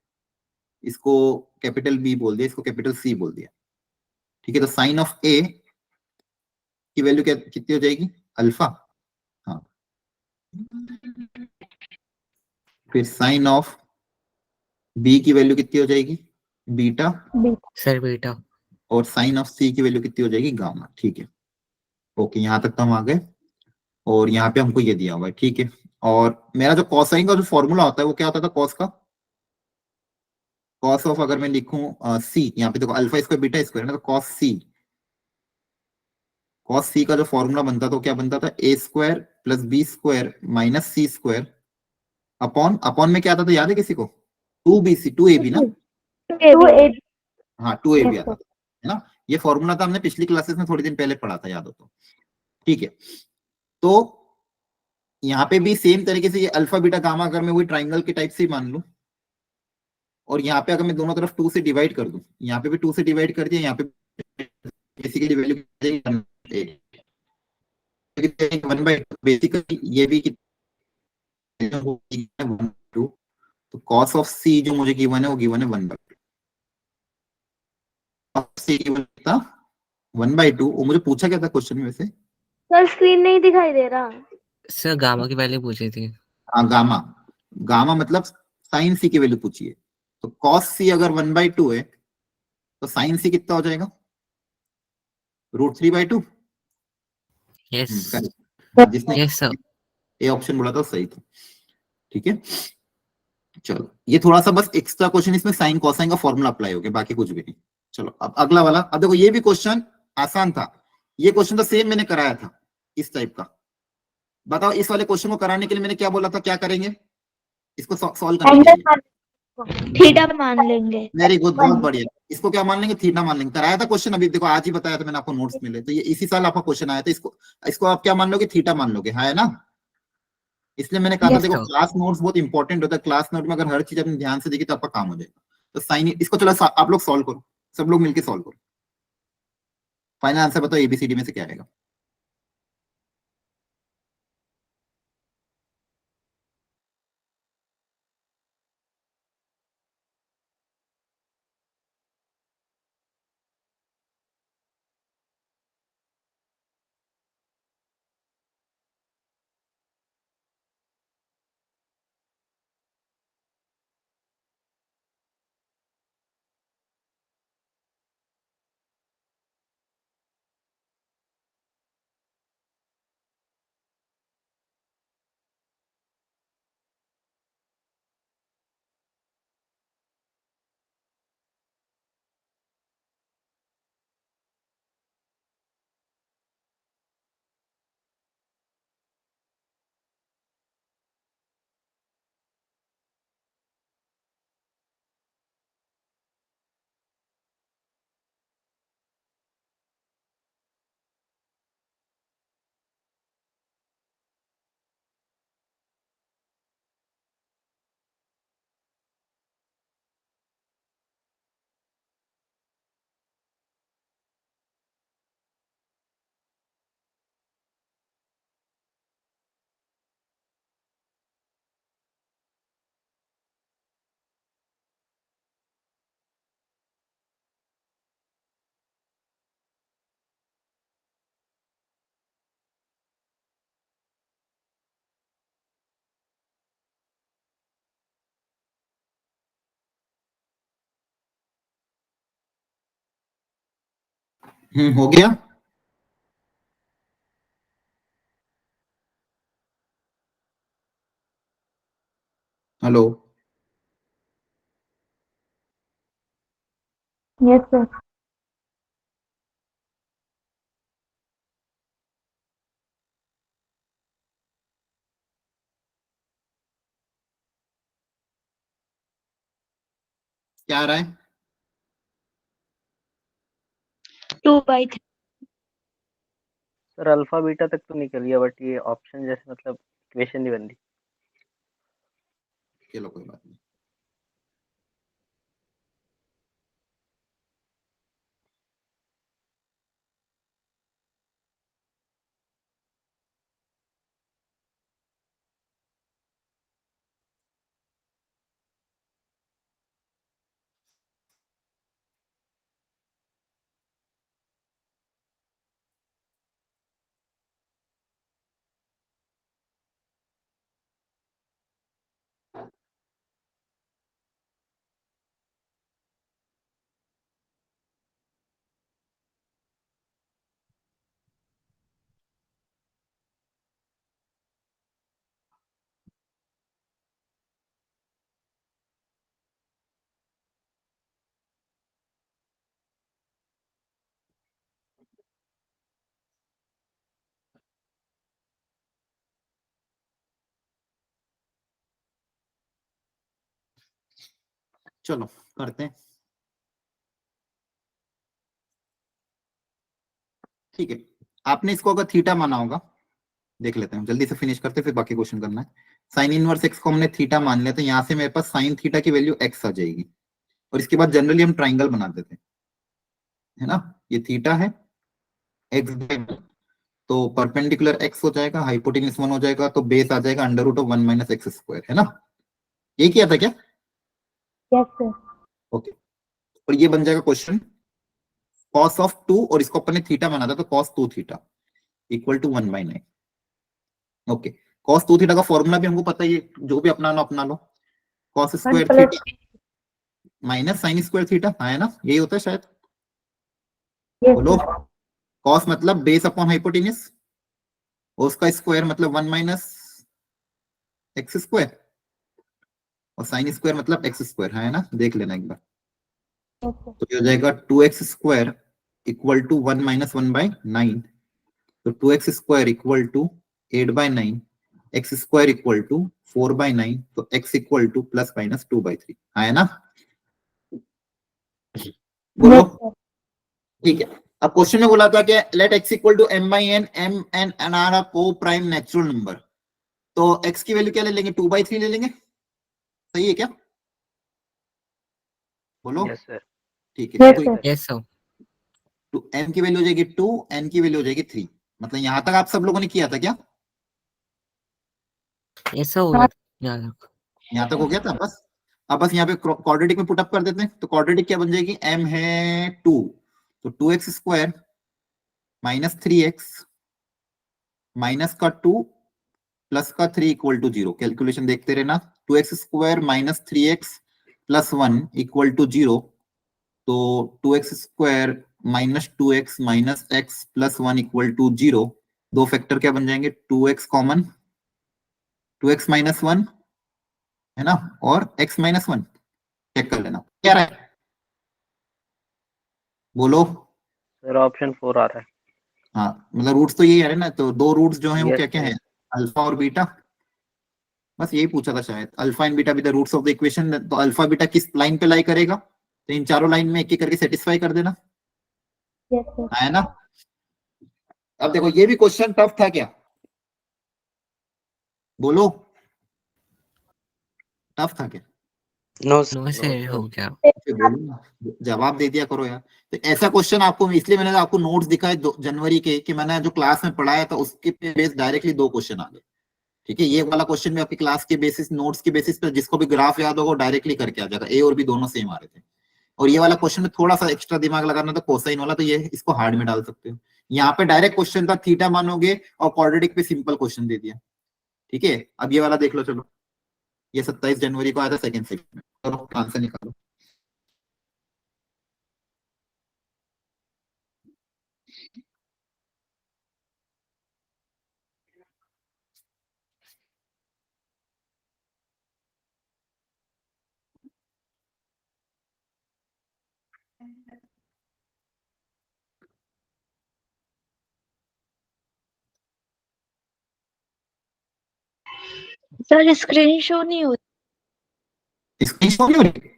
इसको कैपिटल बी बोल दिया, इसको कैपिटल सी बोल दिया, ठीक है। तो साइन ऑफ ए की वैल्यू क्या कितनी हो जाएगी, अल्फा, हाँ। फिर साइन ऑफ बी की वैल्यू कितनी हो जाएगी, बीटा, सर बेटा। और साइन ऑफ सी की वैल्यू कितनी हो जाएगी, गामा, ठीक है। ओके, यहां तक तो हम आ गए, और यहाँ पे हमको ये दिया हुआ है, ठीक है। और मेरा जो कॉसाइन का जो फॉर्मूला होता है वो क्या होता था कॉस का, कॉस ऑफ, अगर मैं लिखूं सी, यहाँ पे देखो अल्फा स्क्वायर बीटा स्क्वायर ना, तो कॉस सी, कॉस सी का जो फॉर्मूला बनता था वो क्या बनता था, a square plus b square minus c square upon, upon में क्या आता था याद है किसी को, 2bc 2ab ना, 2ab। हाँ 2ab Yes, आता sir. था, है ना। ये फॉर्मूला था, हमने पिछली क्लासेस में थोड़ी दिन पहले पढ़ा था, याद हो तो, ठीक है। तो यहाँ पे भी सेम तरीके से ये अल्फा बीटा गामा, अगर मैं वही ट्राइंगल के टाइप से ही मान लूं, और यहाँ पे अगर मैं दोनों तरफ 2 से डिवाइड कर दूं, यहाँ पे भी 2 से डिवाइड कर दिया, यहाँ पे बेसिकली वैल्यू 1/2, बेसिकली ये भी कितना, 1/2, तो कॉस ऑफ सी जो मुझे गिवन है वो गिवन है 1/2, सी गिवन था 1/2। वो मुझे पूछा क्या था क्वेश्चन में वैसे, सर स्क्रीन नहीं दिखाई दे रहा। सर गामा की वैल्यू पूछी थी। हाँ गामा, गामा मतलब साइन सी की वैल्यू पूछी है। तो कॉस सी अगर 1/2 है, तो साइन सी कितना हो जाएगा, √3/2। यस। करेक्ट, जिसने यस सर। ए ऑप्शन बोला था सही था, ठीक है। चलो ये थोड़ा सा बस एक्स्ट्रा क्वेश्चन, इसमें साइन कोसाइन का फॉर्मूला अप्लाई हो गया, बाकी कुछ भी नहीं। चलो अब अगला वाला, अब देखो ये भी क्वेश्चन आसान था, ये क्वेश्चन तो सेम मैंने कराया था इस टाइप का। बताओ इस वाले क्वेश्चन को कराने के लिए मैंने क्या बोला था, क्या करेंगे इसको सॉल्व करने के लिए, थीटा मान लेंगे। वेरी गुड, बहुत बढ़िया। इसको क्या मान लेंगे, थीटा मान लेंगे। कराया था क्वेश्चन, अभी देखो आज ही बताया था मैंने आपको, नोट्स मिले तो ये इसी साल आपका क्वेश्चन आया था। इसको इसको आप क्या मान लोगे, थीटा मान लोगे, हाँ, है ना। इसलिए मैंने कहा था Yes, देखो sir. क्लास नोट्स बहुत इंपॉर्टेंट होता है, क्लास नोट में अगर हर चीज अपने ध्यान से देखी तो आपका काम हो जाएगा। तो साइन, इसको चलो आप लोग सॉल्व करो, सब लोग मिलके सॉल्व करो, फाइनल आंसर बताओ एबीसीडी में से क्या आएगा। हो गया। Hello, Yes, sir. क्या आ रहा है, 2/3। सर अल्फा बीटा तक तो निकल गया बट ये ऑप्शन जैसे मतलब इक्वेशन नहीं बन रही। चलो कोई बात नहीं। चलो करते हैं। ठीक है, आपने इसको अगर थीटा माना होगा, देख लेते हैं जल्दी से फिनिश करते फिर बाकी क्वेश्चन करना है। साइन इनवर्स एक्स को हमने थीटा मान लिया, तो यहाँ से मेरे पास साइन थीटा की वैल्यू एक्स आ जाएगी। और इसके बाद जनरली हम ट्राइंगल बना देते हैं, है ना। ये थीटा है, एक्स तो परपेंडिकुलर एक्स हो जाएगा, हाइपोटेन्यूज 1 हो जाएगा, तो बेस आ जाएगा under root of 1 minus x square, है ना। ये किया था क्या? Yes sir. ओके, और ये बन जाएगा क्वेश्चन cos ऑफ 2, और इसको अपन ने थीटा माना था, तो cos 2 theta equal to 1/9। Okay, cos 2 theta का फॉर्मूला भी हमको पता ही है, जो भी अपना लो अपना लो। cos 1 square plus theta minus sine square theta, है ना, यही होता है शायद। यस बोलो, सर। cos मतलब बेस अपॉन हाइपोटेन्यूज, और उसका स्क्वायर मतलब 1 माइनस एक्स स्क्वायर, और साइन स्क्वायर मतलब एक्स स्क्वायर, है ना, देख लेना एक बार। Yes sir. तो ये हो जाएगा 2x square equal to 1 minus 1/9, तो 2x square equal to 8/9, x square equal to 4/9, तो x equal to plus minus 2/3, है ना। बोलो, यस सर। ठीक है। अब क्वेश्चन में बोला था कि let x equal to m/n, m n n are a coprime natural number, तो x की वैल्यू क्या ले लेंगे? 2/3 ले लेंगे, सही है क्या? बोलो, यस सर। ठीक है। यस तो सर। Yes sir. m की वैल्यू हो जाएगी 2, n की वैल्यू हो जाएगी 3। मतलब यहां तक आप सब लोगों ने किया था क्या? यस सर हो हाँ। गया था याद रखो। यहाँ तक हो गया था बस। अब बस यहाँ पे क्वाड्रेटिक में पुटअप कर देते हैं, तो क्वाड्रेटिक क्या बन जाएगी? m है 2, तो 2x square minus 3x minus का 2 प्लस का 3 इक्वल टू 0। कैलकुलेशन देखते रहना। 2x square minus 3x plus 1 equal to 0, तो 2x square minus 2x minus x plus 1 equal to 0। दो फैक्टर क्या बन जाएंगे? 2x कॉमन, 2x माइनस 1, है ना, और x माइनस 1 चेक कर लेना क्या रहा है। बोलो, सर ऑप्शन 4 आ रहा है। हाँ मतलब रूट्स तो यही आ रहे हैं ना, तो दो रूट्स जो हैं वो यस क्या क्या सर। है? अल्फा और बीटा। बस यही पूछा था शायद, alpha and beta with the roots of the equation. तो अल्फा बीटा किस लाइन पे लाई करेगा? तो इन चारों लाइन में एक एक करके सेटिस्फाई कर देना, यस सर। है ना। अब देखो ये भी क्वेश्चन टफ था क्या? बोलो, टफ था क्या? No, नो सर हो गया। फिर बोलो ना, जवाब दे दिया करो यार। तो ऐसा क्वेश्चन आपको, इसलिए मैंने आपको नोट्स दिखाए जनवरी के, कि मैंने जो क्लास में पढ़ाया था उसके बेस डायरेक्टली दो क्वेश्चन आ गए। ठीक है, ये वाला क्वेश्चन में आपकी क्लास के बेसिस, नोट्स के बेसिस पे जिसको भी ग्राफ याद होगा डायरेक्टली करके आ जाएगा। ए और बी दोनों सेम आ रहे थे। और ये वाला क्वेश्चन में थोड़ा सा एक्स्ट्रा दिमाग लगाना था, कोसाइन वाला, तो ये इसको हार्ड में डाल सकते हो। यहाँ पे डायरेक्ट क्वेश्चन था थीटा मानोगे, और क्वाड्रेटिक पे सिंपल क्वेश्चन दे दिया। ठीक है, अब ये वाला देख लो। चलो, ये 27 जनवरी को आया था सेकंड सेक्शन में। चलो आंसर निकालो। सर स्क्रीन शो नहीं हो स्क्रीन शॉट नहीं हो रही?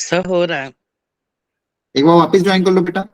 सर हो रहा है। एक बार वापस ज्वाइन कर लो बेटा।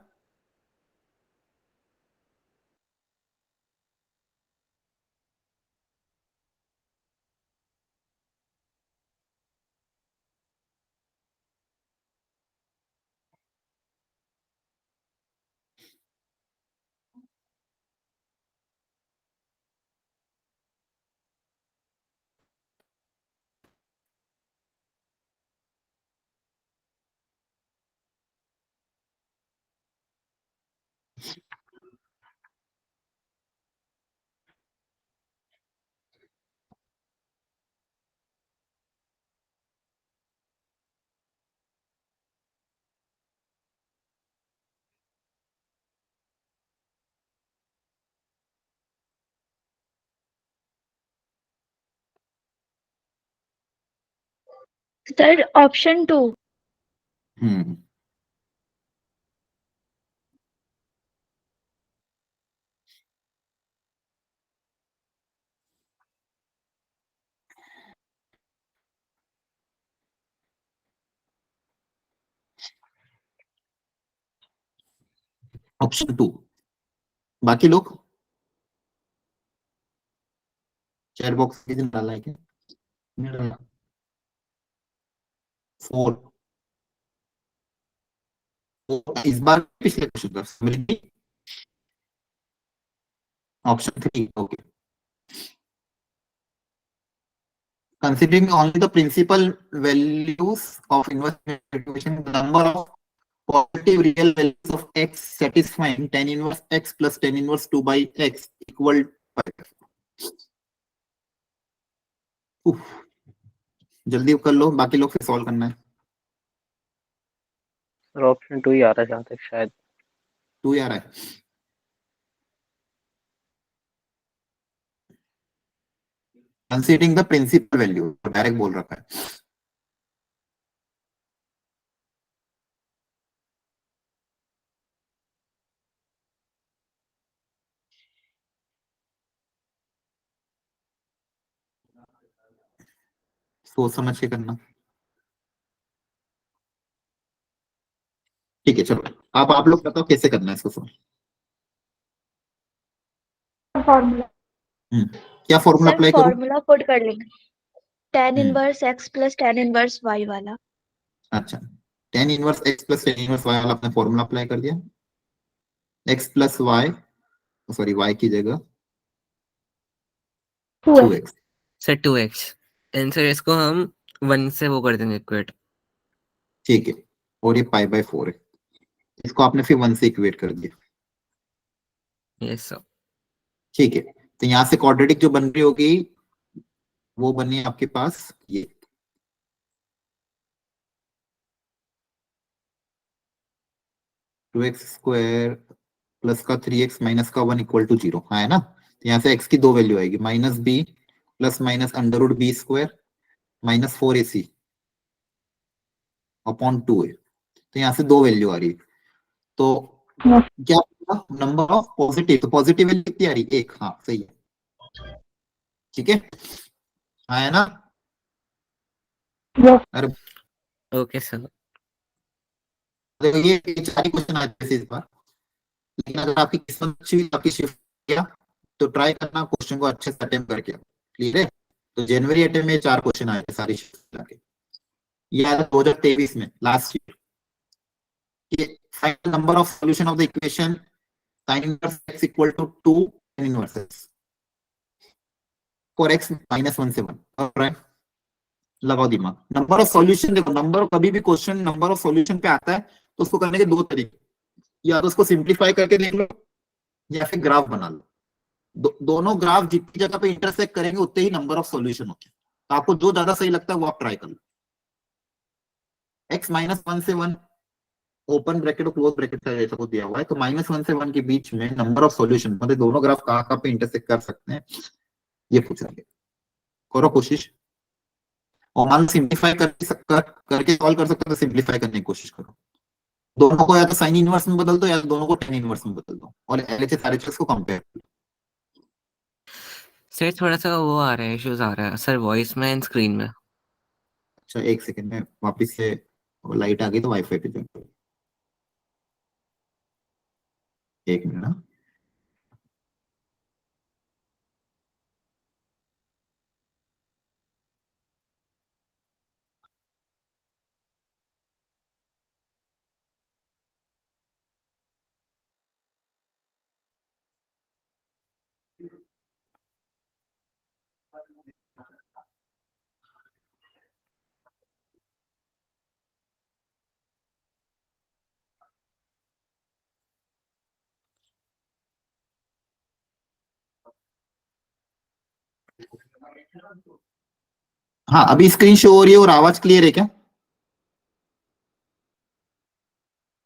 Sir option 2। हम्म ऑप्शन 2। बाकी लोग चैट बॉक्स किसी ने डाला है क्या? नहीं डाला। 4। इस बार पिछले क्वेश्चन का स्मृति। Option 3 okay. Considering only the principal values of inverse multiplication, the number of positive real values of x satisfying tan inverse x plus tan inverse 2 by x equal 5. उफ, जल्दी कर लो, बाकी लोग फिर सॉल्व करना है। सर ऑप्शन 2 ही आ रहा है जहाँ तक शायद। 2 यार है। Considering the principal value, direct बोल रखा है। सोच समझ के करना। ठीक है चलो, आप लोग बताओ कैसे करना है इसको सॉल्व। फॉर्मूला। क्या फॉर्मूला सर अप्लाई करूं? फॉर्मूला पुट कर लेंगे। tan hmm, inverse x plus tan inverse y वाला। अच्छा, tan inverse x plus tan inverse y वाला आपने फॉर्मूला अप्लाई कर दिया। x plus y, sorry y की जगह 2x। 2x। Sir 2x। Answer इसको हम 1 से वो कर देंगे इक्वेट। ठीक है, और ये पाई बाय 4 है, इसको आपने फिर 1 से इक्वेट कर दिया। Yes sir. ठीक है, तो यहाँ से क्वाड्रेटिक जो बन रही होगी वो बनी आपके पास ये 2x² प्लस का 3x माइनस का 1 इक्वल टू 0, हाँ है ना। तो यहाँ से x की दो वैल्यू आएगी, minus b plus minus under root b square minus 4ac upon 2 है। तो यहाँ से दो वैल्यू आ रही है। तो क्या नंबर ऑफ पॉजिटिव, तो पॉजिटिव वैल्यू कितनी आ रही है? 1, हाँ सही है। ठीक है, हाँ है ना। अरे ओके सर। ये 4 ही क्वेश्चन आते हैं इस बार, लेकिन अगर आपकी किस्मत अच्छी हुई, आपकी शिफ्ट किया, तो ट्राई करना क्वेश्चन को अच्छे से अटेम्प्ट करके। क्लियर है? तो जनवरी अटेम्प्ट में 4 क्वेश्चन आए थे सारी शिफ्ट करके। ये आया था 2023 में, last year. Find the number of solution of the equation sin inverse x equal to 2 tan inverse x for x minus 1 से 1। ऑलराइट, लगाओ दिमाग। नंबर ऑफ सॉल्यूशन देखो, नंबर कभी भी क्वेश्चन नंबर ऑफ सॉल्यूशन पे आता है तो उसको करने के दो तरीके, या तो उसको सिंप्लीफाई करके देख लो या फिर ग्राफ बना लो। दोनों ग्राफ जितनी जगह पे इंटरसेक्ट करेंगे उतने ही नंबर ऑफ सॉल्यूशन होते हैं। तो आपको जो ज्यादा सही लगता है वो आप ट्राई कर लो। x माइनस 1 से 1 ओपन ब्रैकेट और क्लोज ब्रैकेट का जैसा कुछ दिया हुआ है, तो माइनस 1 से 1 के बीच में नंबर ऑफ सॉल्यूशन, मतलब दोनों ग्राफ कहाँ कहाँ पे इंटरसेक्ट कर सकते हैं ये पूछेंगे। करो कोशिश, और मान सिंप्लीफाई करके सॉल्व कर सकते हो तो सिंप्लीफाई करने की कोशिश करो। दोनों को या तो साइन इनवर्स में बदल दो या दोनों को टेन इनवर्स में बदल दो, और एलएचएस आरएचएस को कंपेयर करो। सर थोड़ा सा वो आ रहा है, इश्यूज आ रहा है सर वॉइस में एंड स्क्रीन में। अच्छा एक सेकंड में वापस से और लाइट आ गई तो वाईफाई पे जाओ। एक मिनट हाँ। हाँ अभी स्क्रीन शो हो रही है और आवाज क्लियर है क्या?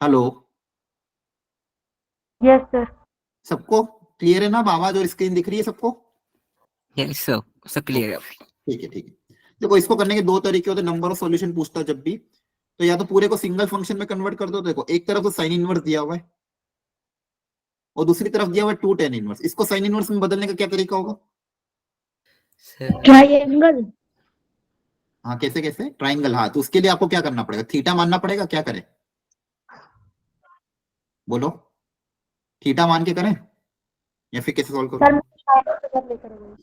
Hello, Yes, sir. सबको क्लियर है ना? अब आवाज और स्क्रीन दिख रही है सबको? यस सर, सब क्लियर है। ठीक है ठीक है। देखो इसको करने के दो तरीके होते हैं, नंबर ऑफ सॉल्यूशन पूछता है जब भी, तो या तो पूरे को सिंगल फंक्शन में कन्वर्ट कर दो। देखो एक तरफ तो साइन इनवर्स दिया हुआ है और दूसरी तरफ दिया हुआ है 2 tan इनवर्स। इसको साइन इनवर्स में बदलने का क्या तरीका होगा? Sir triangle. हाँ कैसे कैसे? ट्राइंगल। हाँ तो उसके लिए आपको क्या करना पड़ेगा? थीटा मानना पड़ेगा। क्या करें बोलो? थीटा मान के करें या फिर कैसे सॉल्व करो? सर मुझे शायद से कर लेकर गई।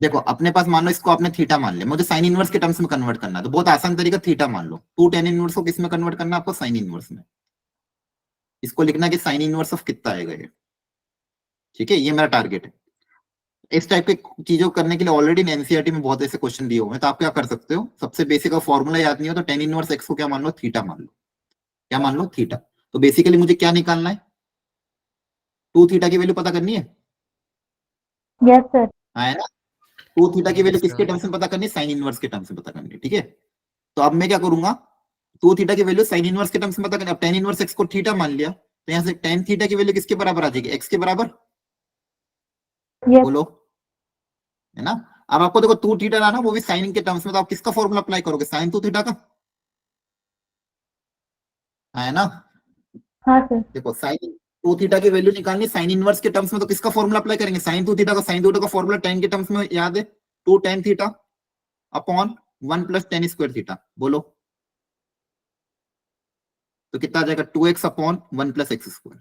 देखो अपने पास मान लो इसको आपने थीटा मान लिया, मुझे साइन इनवर्स के टर्म्स में कन्वर्ट करना है तो बहुत आसान तरीका थीटा मान लो। 2 tan इनवर्स को किस में कन्वर्ट करना है आपको? साइन इनवर्स में। इसको लिखना कि साइन इनवर्स ऑफ कितना आएगा ये। ठीक है, ये मेरा टारगेट है। इस टाइप की चीजों को करने के लिए ऑलरेडी एनसीईआरटी में बहुत ऐसे क्वेश्चन दिए हुए हैं, तो आप क्या कर सकते हो? सबसे बेसिक का फॉर्मूला याद नहीं हो तो tan इनवर्स x को क्या मान लो? थीटा मान लो। क्या मान लो? थीटा। तो बेसिकली मुझे क्या निकालना है? 2 थीटा की वैल्यू पता करनी है। Yes, sir. है ना? 2 थीटा की वैल्यू Yes, किसके sir. टर्म्स में पता करनी है? साइन इनवर्स के टर्म्स में पता करनी है। ठीक है, तो अब मैं क्या करूंगा? 2 थीटा की वैल्यू साइन इनवर्स के टर्म्स में पता करनी है। अब tan इनवर्स x को थीटा मान लिया तो यहाँ से tan थीटा की वैल्यू किसके बराबर आ जाएगी? x के बराबर। Yes. बोलो, है ना? अब आपको देखो 2 थीटा लाना, वो भी साइन के टर्म्स में, तो आप किसका फॉर्मूला अप्लाई करोगे? साइन 2 थीटा का, है ना? हाँ सर। देखो साइन 2 थीटा की वैल्यू निकालनी साइन इनवर्स के टर्म्स में, तो किसका फॉर्मूला अप्लाई करेंगे? साइन 2 थीटा का। साइन 2 थीटा का फॉर्मूला tan के टर्म्स में याद है, 2 tan theta upon 1 plus tan square theta. बोलो, तो कितना आ जाएगा? 2x upon 1 plus x square.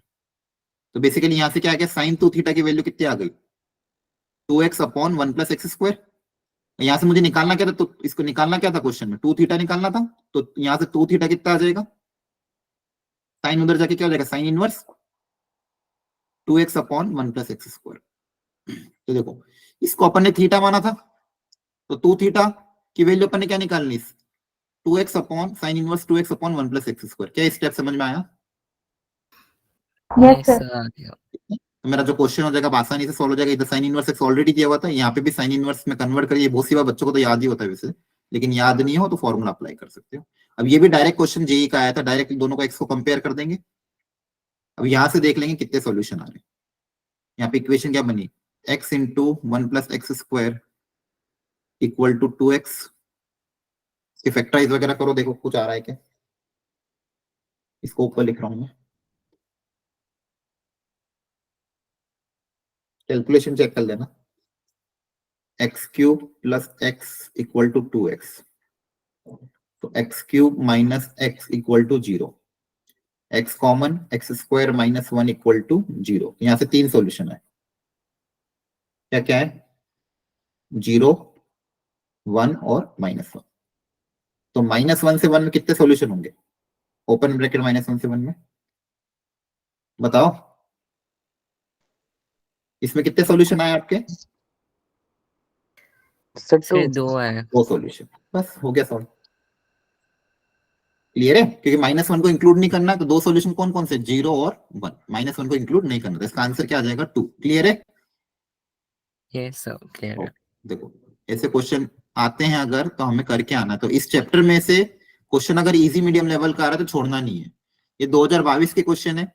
तो बेसिकली यहां से क्या आ गया? साइन 2 थीटा की वैल्यू कितनी आ गई? 2x upon 1 plus x square. यहां से मुझे निकालना क्या था? तो इसको निकालना क्या था क्वेश्चन में? 2 थीटा निकालना था, तो यहां से 2 थीटा कितना आ जाएगा? साइन उधर जाके क्या हो जाएगा? Sine inverse 2x upon 1 plus x square. तो देखो इसको अपन ने थीटा माना था, तो 2 थीटा की वैल्यू अपन ने क्या निकालनी? 2x upon sine inverse 2x upon 1 plus x square. क्या स्टेप समझ में आया? Yes, yes sir. सर, आ गया। तो मेरा जो क्वेश्चन हो जाएगा आसानी से सॉल्व हो जाएगा। इधर साइन इनवर्स एक्स ऑलरेडी दिया हुआ था, यहाँ पे भी साइन इनवर्स में कन्वर्ट करिए। बहुत सी बार बच्चों को तो याद ही होता है वैसे, लेकिन याद नहीं हो तो फॉर्मूला अप्लाई कर सकते हो। अब ये भी डायरेक्ट क्वेश्चन जेई का आया था, डायरेक्ट दोनों का एक्स को कंपेयर कर देंगे। अब यहाँ से देख लेंगे कितने सॉल्यूशन आ रहे हैं। यहाँ पे इक्वेशन क्या बनी? x into 1 plus x square equal to 2x। इसके फैक्टराइज वगैरह करो, देखो कुछ आ रहा है क्या। इसको ऊपर लिख रहा हूं मैं, कैलकुलेशन चेक कर लेना। X cube plus x equal to 2x, तो x cube minus x equal to 0। X common, x square minus 1 equal to 0। यहां से 3 सॉल्यूशन है। क्या क्या है? 0, 1 और -1। तो -1 से 1 में कितने सॉल्यूशन होंगे? ओपन ब्रैकेट -1 से 1 में बताओ, इसमें कितने सॉल्यूशन आए आपके? Sir sir 2। 2 है। 2 सॉल्यूशन, बस हो गया सॉल्व। क्लियर है? क्योंकि -1 को इंक्लूड नहीं करना, तो 2 सॉल्यूशन कौन कौन से? 0 और 1। -1 को इंक्लूड नहीं करना, तो इसका आंसर क्या आ जाएगा? 2। क्लियर है? यस सर, क्लियर है। देखो ऐसे क्वेश्चन आते हैं अगर, तो हमें करके आना। तो इस चैप्टर में से क्वेश्चन अगर इजी मीडियम लेवल का आ रहा है तो छोड़ना नहीं है। ये 2022 के क्वेश्चन है,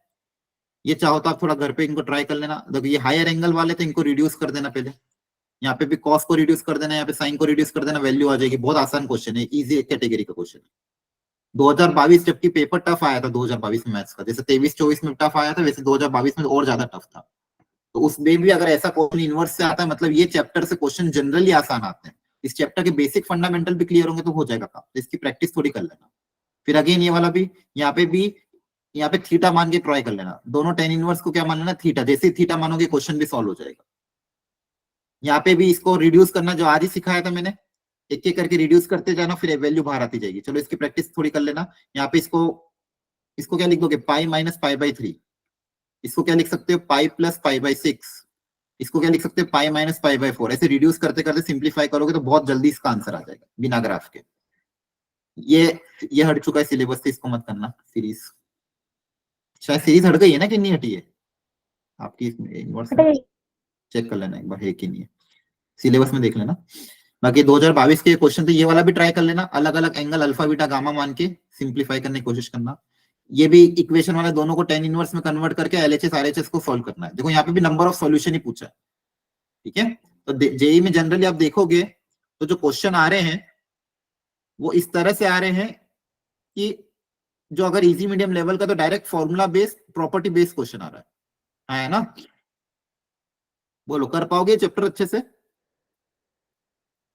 ये चाहो तो आप थोड़ा घर पे इनको ट्राई कर लेना। देखो ये हायर एंगल वाले, तो इनको रिड्यूस कर देना पहले। यहाँ पे भी कॉस को रिड्यूस कर देना, यहाँ पे साइन को रिड्यूस कर देना, वैल्यू आ जाएगी। बहुत आसान क्वेश्चन है, इजी कैटेगरी का क्वेश्चन है। 2022 जबकि पेपर टफ आया था 2022 में मैथ्स का, जैसे 23-24 में टफ आया था, वैसे 2022 में और ज्यादा टफ था। तो उसमें भी अगर ऐसा क्वेश्चन इनवर्स से आता है, मतलब ये चैप्टर से क्वेश्चन जनरली आसान आते हैं। इस चैप्टर के बेसिक फंडामेंटल भी क्लियर होंगे तो हो जाएगा काम। तो इसकी प्रैक्टिस थोड़ी कर लेना। फिर अगेन ये वाला भी, यहाँ पे थीटा मान के ट्राई कर लेना, दोनों टेन इनवर्स को क्या मान लेना, थीटा, जैसे ही थीटा मानोगे क्वेश्चन भी सॉल्व हो जाएगा। यहाँ पे भी इसको रिड्यूस करना जो आज ही सिखाया था मैंने, एक एक करके रिड्यूस करते जाना, फिर वैल्यू बाहर आती जाएगी। चलो इसकी प्रैक्टिस थोड़ी कर लेना। यहाँ पे इसको क्या लिख दोगे, पाई माइनस पाई बाई 3, इसको क्या लिख सकते हो, पाई प्लस पाई बाई 6, इसको क्या लिख सकते हो, पाई माइनस पाई बाई 4। ऐसे रिड्यूस करते करते सिंप्लीफाई करोगे तो बहुत जल्दी इसका आंसर आ जाएगा बिना ग्राफ के। ये हट चुका है सिलेबस से, इसको मत करना। सीरीज शायद सीरीज हट गई है ना कि नहीं हटी है आपकी, चेक कर लेना एक बार है कि नहीं है, सिलेबस में देख लेना। बाकी 2022 के क्वेश्चन थे, ये वाला भी ट्राई कर लेना, अलग अलग एंगल अल्फा बीटा गामा मान के सिंप्लीफाई करने की कोशिश करना। ये भी इक्वेशन वाले दोनों को टेन इनवर्स में कन्वर्ट करके एलएचएस आरएचएस को सॉल्व करना है। देखो यहाँ पे भी नंबर ऑफ सॉल्यूशन ही पूछा है, ठीक है। तो जेई में जनरली आप देखोगे तो जो क्वेश्चन आ रहे हैं वो इस तरह से आ रहे हैं कि जो अगर इजी मीडियम लेवल का तो direct formula based property based question आ रहा है ना। बोलो कर पाओगे चैप्टर अच्छे से?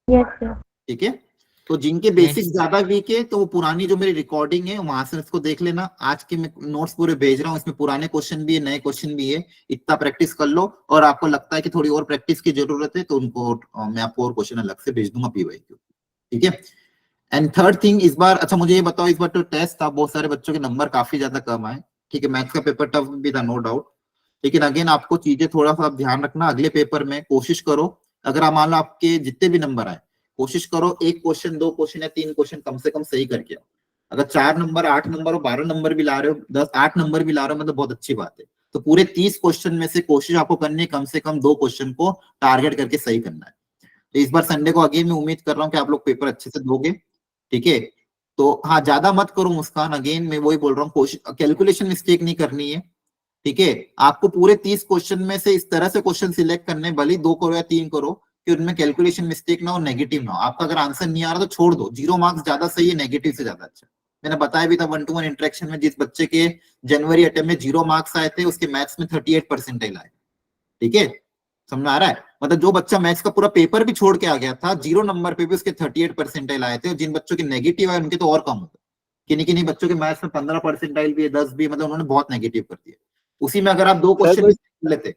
Yes sir. ठीक है, तो जिनके बेसिक्स ज्यादा वीक है तो वो पुरानी जो मेरी रिकॉर्डिंग है वहां से इसको देख लेना। आज के मैं नोट्स पूरे भेज रहा हूँ, इसमें पुराने क्वेश्चन भी है, नए क्वेश्चन भी है। इतना प्रैक्टिस कर लो, और आपको लगता है कि थोड़ी और प्रैक्टिस की जरूरत है तो उनको मैं आपको और क्वेश्चन अलग से भेज दूंगा पीवाईक्यू, ठीक है। एंड थर्ड थिंग, इस बार अच्छा मुझे ये बताओ, इस बार तो टेस्ट था, बहुत सारे बच्चों के नंबर काफी ज्यादा कम आए, ठीक है। मैथ्स का पेपर टफ भी था नो डाउट, लेकिन अगेन आपको चीजें थोड़ा सा ध्यान रखना। अगले पेपर में कोशिश करो, अगर आप मान लो आपके जितने भी नंबर आए, कोशिश करो एक क्वेश्चन, दो क्वेश्चन या तीन क्वेश्चन कम से कम सही करके आओ। अगर 4 नंबर, 8 नंबर और 12 नंबर भी ला रहे हो, 8 नंबर भी ला रहे हो, मतलब बहुत अच्छी बात है। तो पूरे 30 क्वेश्चन में से कोशिश आपको करनी है कम से कम 2 क्वेश्चन को टारगेट करके सही करना है। तो इस बार संडे को अगेन मैं उम्मीद कर रहा हूँ कि आप लोग पेपर अच्छे से दोगे, ठीक है। तो हाँ, ज्यादा मत करो मुस्कान, अगेन मैं वही बोल रहा हूँ, कोशिश कैलकुलेशन मिस्टेक नहीं करनी है, ठीक है। आपको पूरे 30 क्वेश्चन में से इस तरह से क्वेश्चन सिलेक्ट करने, भले 2 करो या 3 करो, कि उनमें कैलकुलेशन मिस्टेक ना हो, नेगेटिव ना हो। आपका अगर आंसर नहीं आ रहा तो छोड़ दो, 0 मार्क्स ज्यादा सही है नेगेटिव से ज्यादा अच्छा। मैंने बताया भी था 1-to-1 इंटरेक्शन में, जिस बच्चे के जनवरी अटेम्प्ट में 0 मार्क्स आए थे उसके मैथ्स में 38 परसेंटाइल आए, ठीक है। समझ में आ रहा है? मतलब जो बच्चा मैथ्स का पूरा पेपर भी छोड़ के आ गया था, 0 नंबर पे भी उसके 38 परसेंटाइल आए थे, और जिन बच्चों के नेगेटिव आए उनके तो और कम होते। किन्हीं बच्चों के मैथ्स में 15 परसेंटाइल भी है, 10 भी, मतलब उन्होंने बहुत नेगेटिव कर दिया। उसी में अगर आप 2 क्वेश्चन कर लेते,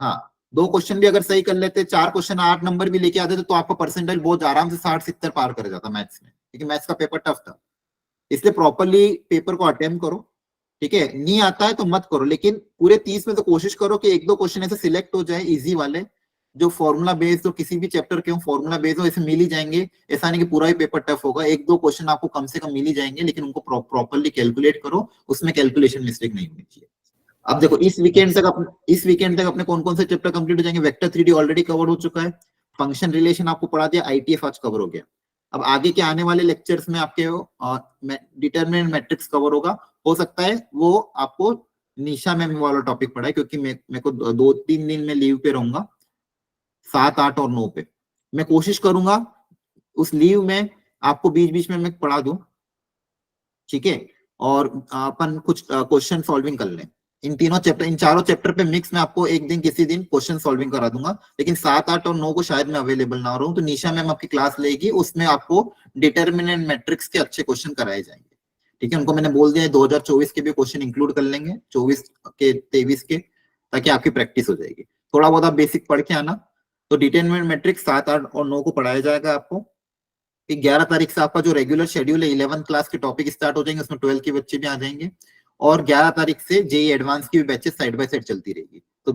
हाँ 2 क्वेश्चन भी अगर सही कर लेते, 4 क्वेश्चन 8 नंबर भी लेके आते तो आपका परसेंटाइल बहुत आराम से 60-70 पार कर जाता मैथ्स में, क्योंकि मैथ्स का पेपर टफ था। इसलिए प्रॉपरली पेपर को अटेम्प्ट करो, ठीक है। नहीं आता है तो मत करो, लेकिन पूरे 30 में तो कोशिश करो कि 1-2 क्वेश्चन ऐसे सिलेक्ट हो जाए इजी वाले, जो फॉर्मूला बेस्ड हो, किसी भी चैप्टर के हो फॉर्मूला बेस्ड हो, ऐसे मिल ही जाएंगे। ऐसा नहीं कि पूरा ही पेपर टफ होगा, 1-2 क्वेश्चन आपको कम से कम मिल ही जाएंगे, लेकिन उनको प्रॉपरली कैलकुलेट करो, उसमें कैलकुलेशन मिस्टेक नहीं होनी चाहिए। अब देखो इस वीकेंड तक अपने कौन कौन से चैप्टर कंप्लीट हो जाएंगे। वेक्टर 3D ऑलरेडी कवर हो चुका है, फंक्शन रिलेशन आपको पढ़ा दिया, आईटीएफ आज कवर हो गया। अब आगे के आने वाले लेक्चर्स में आपके डिटरमिनेंट मैट्रिक्स कवर होगा। हो सकता है वो आपको निशा मैम वाला टॉपिक पढ़ा है, क्योंकि मेरे को 2-3 दिन में लीव पे रहूंगा, 7, 8 और 9 पे। मैं कोशिश करूंगा उस लीव में आपको बीच बीच में मैं पढ़ा दूं, ठीक है। और अपन कुछ क्वेश्चन सॉल्विंग कर लें इन चारों चैप्टर पे मिक्स में आपको एक दिन किसी दिन क्वेश्चन सॉल्विंग करा दूंगा। लेकिन 7, 8 और 9 को शायद मैं अवेलेबल ना रहूं, तो निशा मैम आपकी क्लास लेगी, उसमें आपको डिटरमिनेंट मैट्रिक्स के अच्छे क्वेश्चन कराए जाएंगे, ठीक है। उनको मैंने बोल दिया है 2024 के भी क्वेश्चन इंक्लूड कर लेंगे, 24 के 23 के, ताकि आपकी प्रैक्टिस हो जाएगी। थोड़ा बहुत आप बेसिक पढ़ के आना। तो डिटरमिनेंट मैट्रिक्स 7, 8 और 9 को पढ़ाया जाएगा आपको। 11 तारीख से आपका जो रेगुलर शेड्यूल है 11th क्लास के टॉपिक स्टार्ट हो जाएंगे, उसमें 12 के बच्चे भी आ जाएंगे। और 11 तारीख से जेई एडवांस की भी बैचेस साइड बाय साइड चलती रहेगी। तो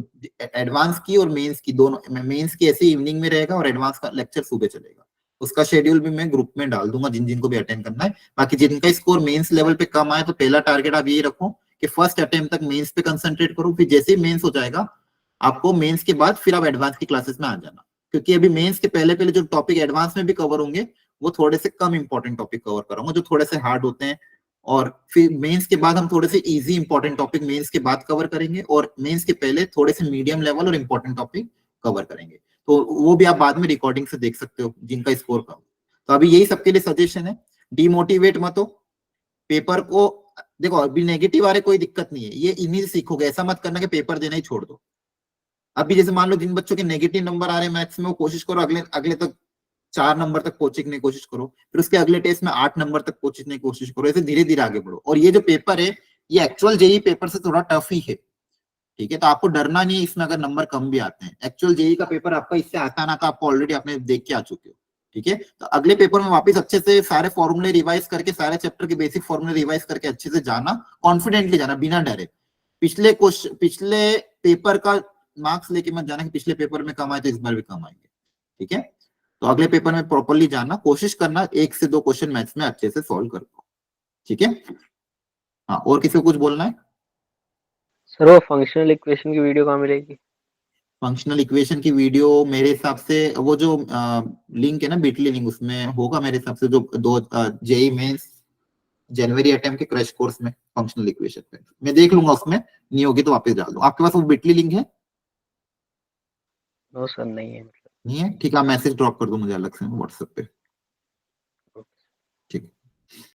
एडवांस की और मेंस की दोनों, मेंस की ऐसे इवनिंग में रहेगा और एडवांस का लेक्चर सुबह चलेगा। उसका शेड्यूल भी मैं ग्रुप में डाल दूंगा, जिन जिनको भी अटेंड करना है। बाकी जिनका स्कोर मेंस लेवल पे कम आए तो पहला टारगेट आप यही रखो कि फर्स्ट अटेम्प्ट तक मेंस पे कंसंट्रेट करो, फिर जैसे ही मेंस हो जाएगा आपको मेंस के बाद फिर आप एडवांस की क्लासेस में आ जाना, क्योंकि अभी मेंस के पहले पहले जो टॉपिक एडवांस में भी कवर होंगे वो थोड़े से कम इंपॉर्टेंट टॉपिक कवर करूंगा, जो थोड़े से हार्ड होते हैं। और फिर मेंस के बाद हम थोड़े से इजी इंपॉर्टेंट टॉपिक मेंस के बाद कवर करेंगे, और मेंस के पहले थोड़े से मीडियम लेवल और इंपॉर्टेंट टॉपिक कवर करेंगे। तो वो भी आप बाद में रिकॉर्डिंग से देख सकते हो जिनका स्कोर कम। तो अभी यही सबके लिए सजेशन है, डिमोटिवेट मत हो। पेपर को देखो, अभी नेगेटिव आ रहे कोई दिक्कत नहीं है, ये इन्हीं से सीखोगे। ऐसा मत करना कि पेपर देना ही छोड़ दो। अभी जैसे मान लो जिन बच्चों के नेगेटिव नंबर आ रहे हैं मैथ्स में, वो कोशिश करो अगले तक 4 नंबर तक पहुंचने की कोशिश करो, फिर उसके अगले टेस्ट में 8 नंबर तक पहुंचने की कोशिश करो, ऐसे धीरे धीरे आगे बढ़ो। और ये जो पेपर है ये एक्चुअल जेई पेपर से थोड़ा टफ ही है, ठीक है, तो आपको डरना नहीं है इसमें अगर नंबर कम भी आते हैं। एक्चुअल जेई का पेपर आपका इससे आसान आता, आपको ऑलरेडी आपने देख के आ चुके हो, ठीक है। तो अगले पेपर में वापस अच्छे से सारे फॉर्मूले रिवाइज करके, सारे चैप्टर के बेसिक फॉर्मूले रिवाइज करके अच्छे से जाना, कॉन्फिडेंटली जाना, बिना डरे। पिछले पेपर का मार्क्स लेके मत जाना कि पिछले पेपर में कम आए तो इस बार भी कम आएंगे, ठीक है। तो अगले पेपर में प्रॉपरली जाना, कोशिश करना 1 से 2 क्वेश्चन मैथ्स में अच्छे से सॉल्व कर पाओ, ठीक है। हाँ, और किसी को कुछ बोलना है? सर वो फंक्शनल इक्वेशन की वीडियो कहाँ मिलेगी? फंक्शनल इक्वेशन की वीडियो मेरे हिसाब से वो जो लिंक है ना, बिटली लिंक, उसमें होगा मेरे हिसाब से, जो 2 जेई मेंस जनवरी अटेम्प्ट के क्रैश कोर्स में फंक्शनल इक्वेशन पे मैं देख लूंगा, उसमें नहीं होगी तो वापस डाल दूं। आपके पास वो बिटली लिंक है? नो सर, नहीं है मतलब। नहीं है, ठीक है, आप मैसेज ड्रॉप कर दो मुझे अलग से व्हाट्सएप पे।